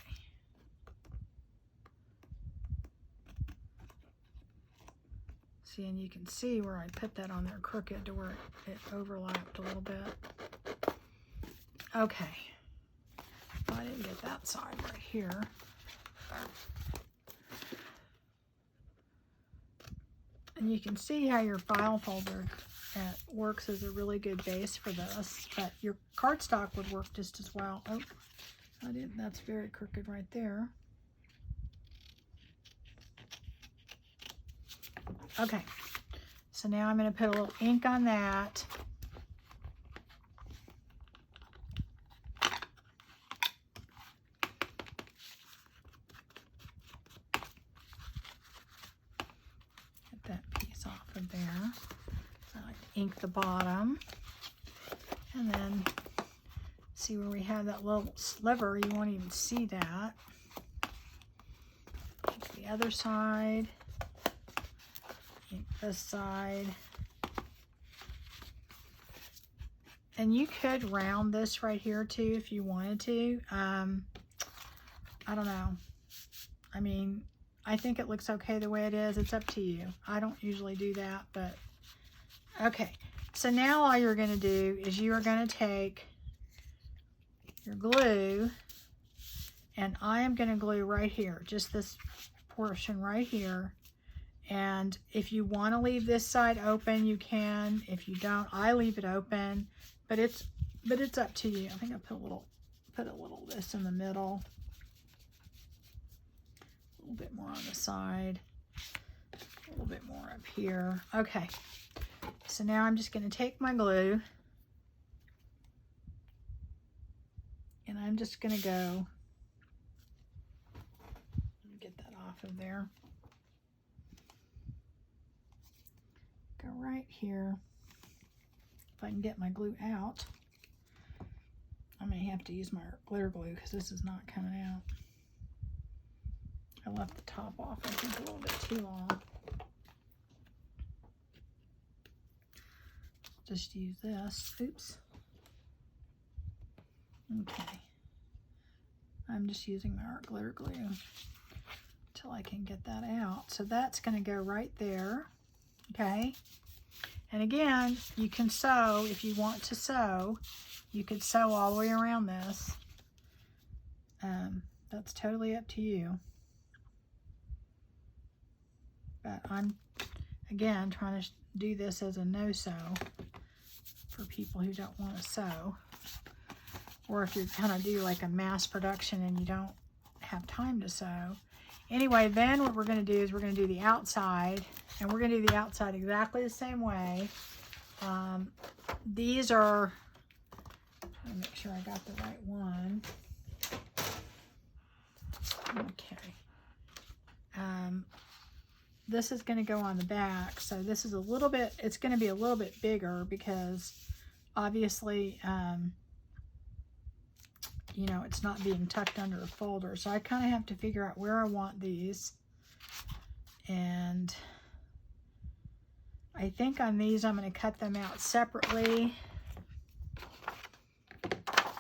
[SPEAKER 1] See, and you can see where I put that on there crooked to where it overlapped a little bit. Okay. Well, I didn't get that side right here. And you can see how your file folder works as a really good base for this, but your cardstock would work just as well. Oh, I didn't. That's very crooked right there. Okay, so now I'm going to put a little ink on that. Get that piece off of there. I like to ink the bottom. And then see where we have that little sliver, you won't even see that. Ink the other side. Ink this side. And you could round this right here too if you wanted to. I don't know. I mean, I think it looks okay the way it is. It's up to you. I don't usually do that, but okay. So now all you're going to do is you are going to take your glue, and I am going to glue right here, just this portion right here. And if you want to leave this side open, you can. If you don't, I leave it open, but it's up to you. I think I put a little of this in the middle, a little bit more on the side, a little bit more up here. Okay, so now I'm just going to take my glue, and I'm just going to go, let me get that off of there. Go right here. If I can get my glue out, I may have to use my glitter glue because this is not coming out. I left the top off, I think, a little bit too long. Just use this. Oops. Okay. I'm just using my art glitter glue until I can get that out. So that's going to go right there. Okay. And again, you can sew if you want to sew. You could sew all the way around this. That's totally up to you. But I'm, again, trying to do this as a no-sew for people who don't want to sew. Or if you're kind of do like a mass production and you don't have time to sew. Anyway, then what we're going to do is we're going to do the outside. And we're going to do the outside exactly the same way. These are, let me make sure I got the right one. Okay. This is going to go on the back. So this is a little bit, it's going to be a little bit bigger because obviously, you know, it's not being tucked under a folder. So I kind of have to figure out where I want these. And I think on these, I'm going to cut them out separately.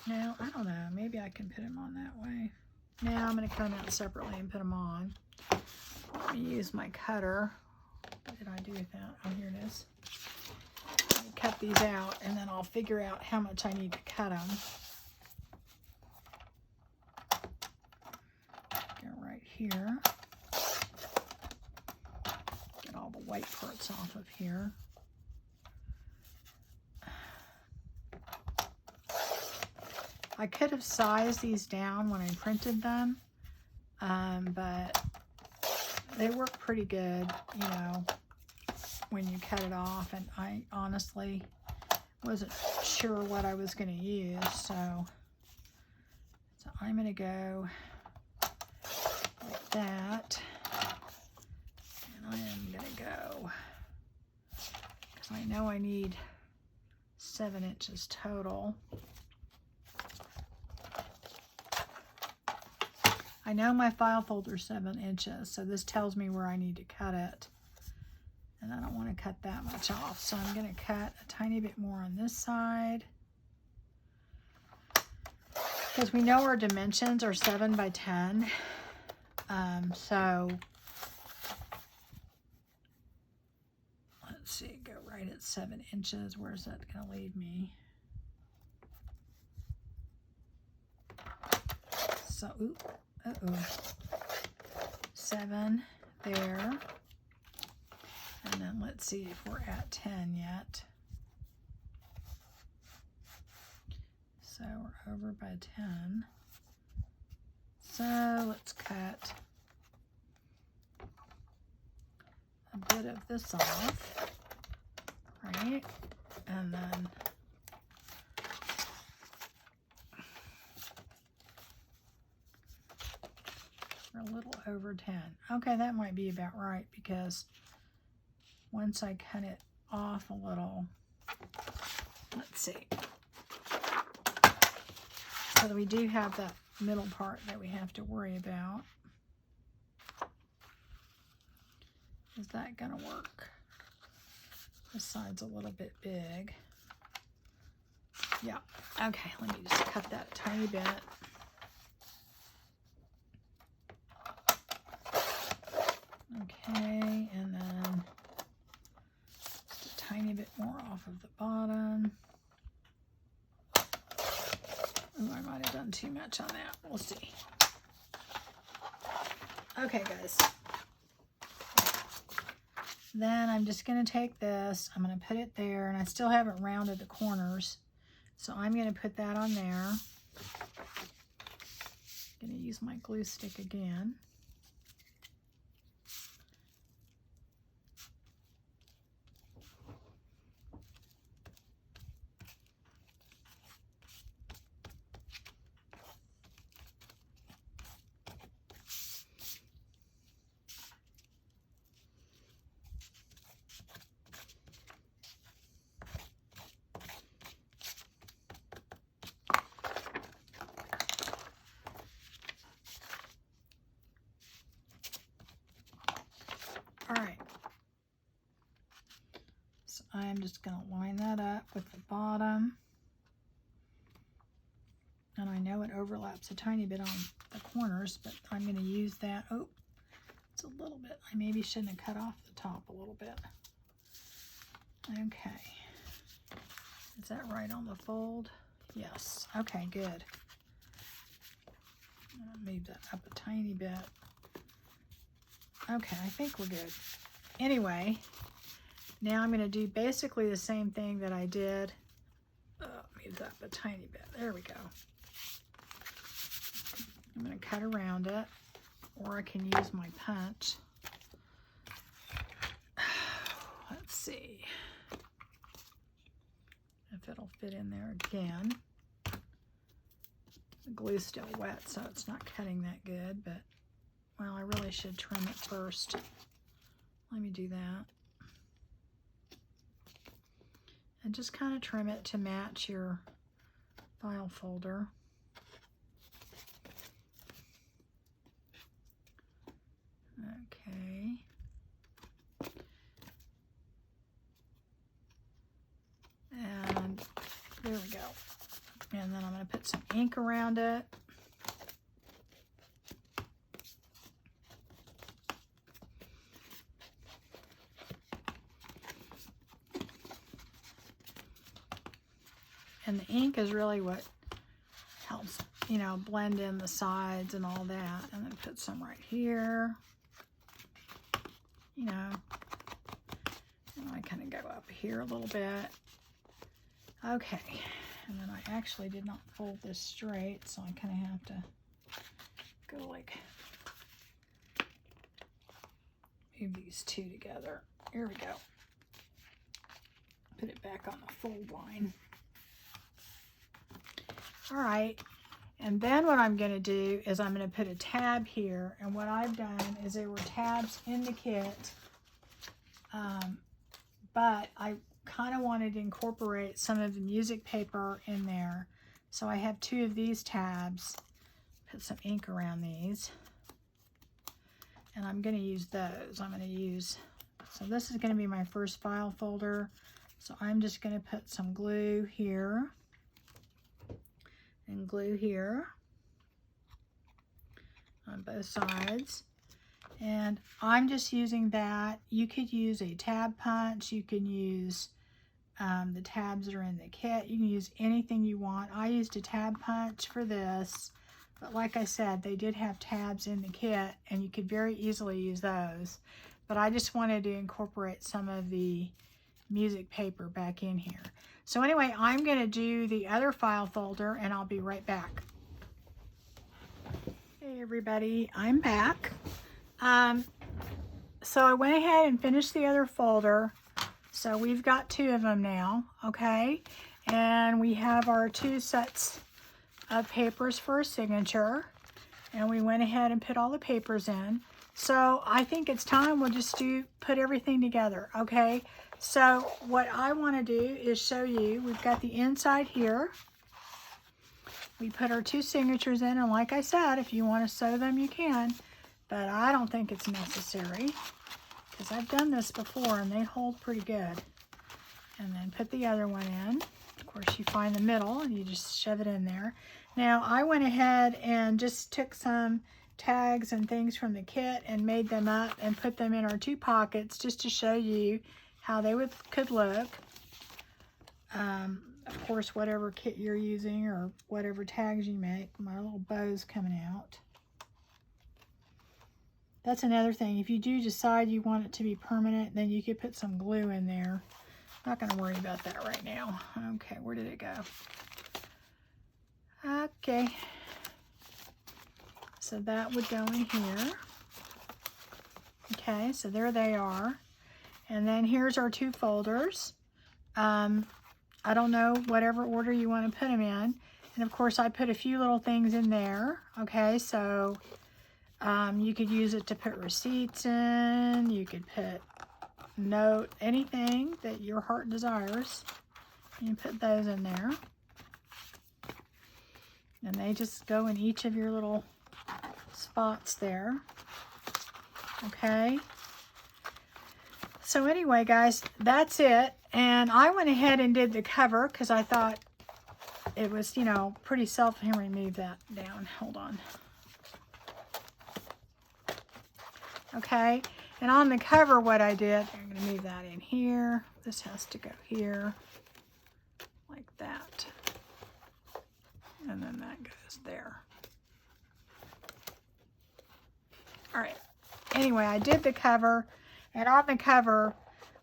[SPEAKER 1] Now, I don't know. Maybe I can put them on that way. Now I'm going to cut them out separately and put them on. Let me use my cutter. What did I do with that? Oh, here it is. Let me cut these out, and then I'll figure out how much I need to cut them. Go right here. Get all the white parts off here. I could have sized these down when I printed them, but they work pretty good, you know, when you cut it off, and I honestly wasn't sure what I was going to use, so I'm going to go like that, and I am going to go, because I know I need 7 inches total. I know my file folder is 7 inches, so this tells me where I need to cut it. And I don't want to cut that much off, so I'm going to cut a tiny bit more on this side. Because we know our dimensions are 7 by 10. So, let's see, go right at 7 inches. Where's that going to leave me? So, oop. Uh-oh, 7 there, and then let's see if we're at 10 yet. So we're over by 10. So let's cut a bit of this off, right? And then a little over 10. Okay, that might be about right, because once I cut it off a little, let's see. So we do have that middle part that we have to worry about. Is that gonna work? This side's a little bit big. Yeah, okay, let me just cut that a tiny bit. Okay, and then just a tiny bit more off of the bottom. Oh, I might have done too much on that. We'll see. Okay, guys. Then I'm just going to take this. I'm going to put it there, and I still haven't rounded the corners. So I'm going to put that on there. I'm going to use my glue stick again. Alright, so I'm just going to line that up with the bottom, and I know it overlaps a tiny bit on the corners, but I'm going to use that. Oh, it's a little bit, I maybe shouldn't have cut off the top a little bit. Okay, is that right on the fold? Yes, okay, good. I'll move that up a tiny bit. Okay, I think we're good. Anyway, now I'm going to do basically the same thing that I did. Move that up a tiny bit. There we go. I'm going to cut around it, or I can use my punch. Let's see if it'll fit in there again. The glue's still wet, so it's not cutting that good, but well, I really should trim it first. Let me do that. And just kind of trim it to match your file folder. Okay. And there we go. And then I'm going to put some ink around it. And the ink is really what helps, you know, blend in the sides and all that. And then put some right here. You know, and I kind of go up here a little bit. Okay, and then I actually did not fold this straight, so I kind of have to go like, move these two together. Here we go. Put it back on the fold line. All right, and then what I'm going to do is I'm going to put a tab here, and what I've done is there were tabs in the kit, but I kind of wanted to incorporate some of the music paper in there, so I have two of these tabs. Put some ink around these, and I'm going to use those. I'm going to use, so this is going to be my first file folder, so I'm just going to put some glue here and glue here on both sides, and I'm just using that. You could use a tab punch, you can use the tabs that are in the kit, you can use anything you want. I used a tab punch for this, but like I said, they did have tabs in the kit and you could very easily use those, but I just wanted to incorporate some of the music paper back in here. So anyway, I'm going to do the other file folder and I'll be right back. Hey everybody, I'm back. So I went ahead and finished the other folder. So we've got two of them now, okay? And we have our two sets of papers for a signature. And we went ahead and put all the papers in. So I think it's time we'll just put everything together, okay? So what I want to do is show you, we've got the inside here. We put our two signatures in, and like I said, if you want to sew them, you can, but I don't think it's necessary because I've done this before and they hold pretty good. And then put the other one in. Of course, you find the middle and you just shove it in there. Now, I went ahead and just took some tags and things from the kit and made them up and put them in our two pockets just to show you how they could look. Of course, whatever kit you're using or whatever tags you make. My little bow's coming out. That's another thing. If you do decide you want it to be permanent, then you could put some glue in there. Not going to worry about that right now. Okay, where did it go? Okay. So that would go in here. Okay, so there they are. And then here's our two folders. I don't know whatever order you want to put them in. And of course I put a few little things in there. Okay, so you could use it to put receipts in. You could put note, anything that your heart desires. You put those in there. And they just go in each of your little spots there. Okay. So anyway, guys, that's it. And I went ahead and did the cover because I thought it was, you know, pretty Let me move that down. Hold on. Okay. And on the cover, what I did, I'm going to move that in here. This has to go here like that. And then that goes there. All right. Anyway, I did the cover. And on the cover,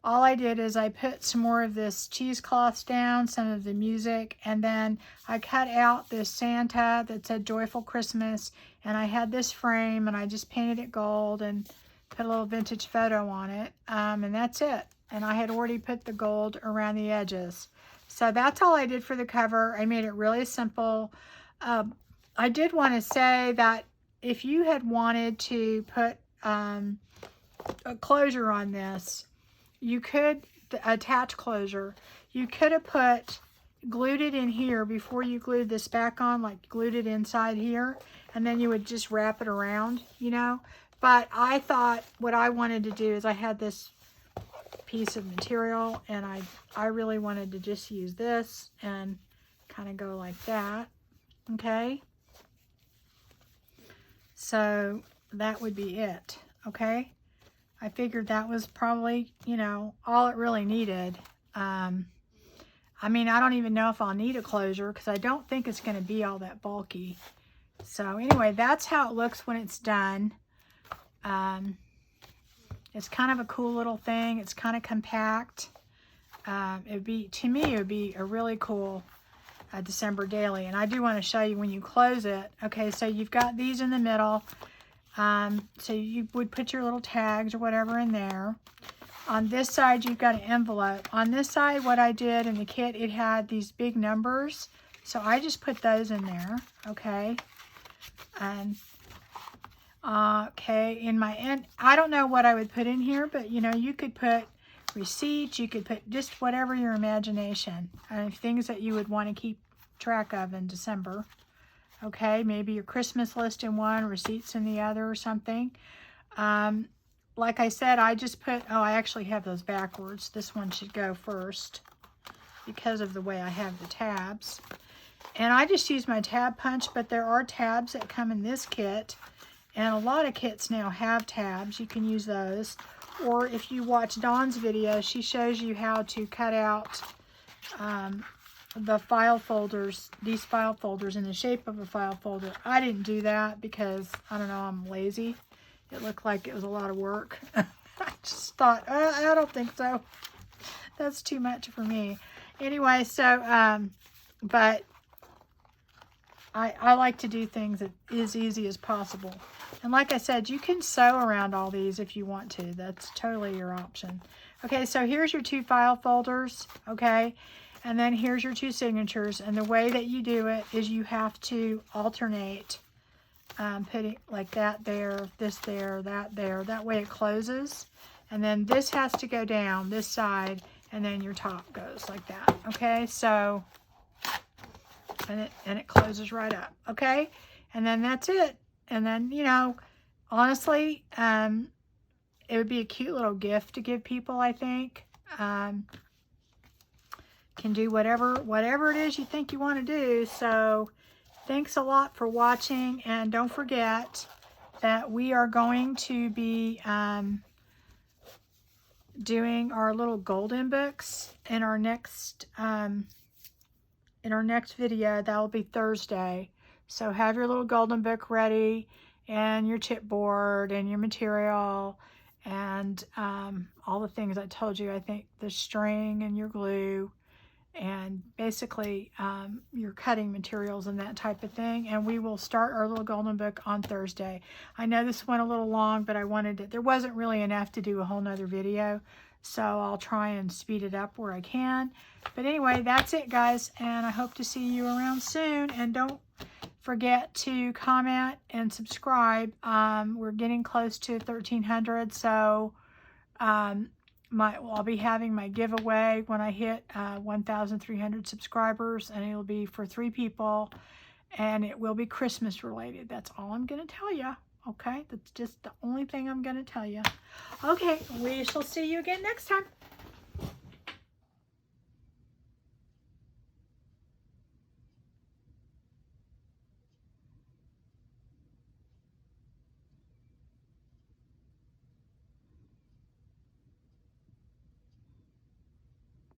[SPEAKER 1] all I did is I put some more of this cheesecloth down, some of the music, and then I cut out this Santa that said Joyful Christmas, and I had this frame, and I just painted it gold and put a little vintage photo on it, and that's it. And I had already put the gold around the edges. So that's all I did for the cover. I made it really simple. I did want to say that if you had wanted to put a closure on this, you could attach closure. You could have glued it in here before you glued this back on, like glued it inside here, and then you would just wrap it around, you know. But I thought what I wanted to do is I had this piece of material and I really wanted to just use this and kind of go like that. Okay. So that would be it. Okay. I figured that was probably, you know, all it really needed. I mean, I don't even know if I'll need a closure because I don't think it's going to be all that bulky. So anyway, that's how it looks when it's done. It's kind of a cool little thing. It's kind of compact. it would be, to me, it would be a really cool December daily. And I do want to show you when you close it. Okay, so you've got these in the middle. So you would put your little tags or whatever in there. On this side, you've got an envelope. On this side, what I did in the kit, it had these big numbers. So I just put those in there, okay? Okay, and I don't know what I would put in here, but you know, you could put receipts, you could put just whatever your imagination, things that you would want to keep track of in December. Okay, maybe your Christmas list in one, receipts in the other or something. Like I said, I just put, oh, I actually have those backwards. This one should go first because of the way I have the tabs. And I just use my tab punch, but there are tabs that come in this kit. And a lot of kits now have tabs. You can use those. Or if you watch Dawn's video, she shows you how to cut out the file folders, these file folders in the shape of a file folder. I didn't do that because, I don't know, I'm lazy. It looked like it was a lot of work. I just thought, I don't think so. That's too much for me. Anyway, so, but I like to do things as easy as possible. And like I said, you can sew around all these if you want to. That's totally your option. Okay, so here's your 2 file folders, okay? And then here's your 2 signatures. And the way that you do it is you have to alternate, putting like that there, this there, that there. That way it closes. And then this has to go down this side, and then your top goes like that, okay? So, and it closes right up, okay? And then that's it. And then, you know, honestly, it would be a cute little gift to give people, I think. Can do whatever it is you think you want to do. So thanks a lot for watching. And don't forget that we are going to be doing our little golden books in our next video. That will be Thursday. So have your little golden book ready, and your chipboard, and your material, and all the things I told you. I think the string and your glue, and basically your cutting materials and that type of thing. And we will start our little golden book on Thursday. I know this went a little long, but I wanted it. There wasn't really enough to do a whole nother video, so I'll try and speed it up where I can. But anyway, that's it, guys, and I hope to see you around soon. And don't forget to comment and subscribe. We're getting close to 1,300, so I'll be having my giveaway when I hit 1,300 subscribers, and it'll be for 3 people, and it will be Christmas related. That's all I'm going to tell you. Okay, that's just the only thing I'm going to tell you. Okay, we shall see you again next time.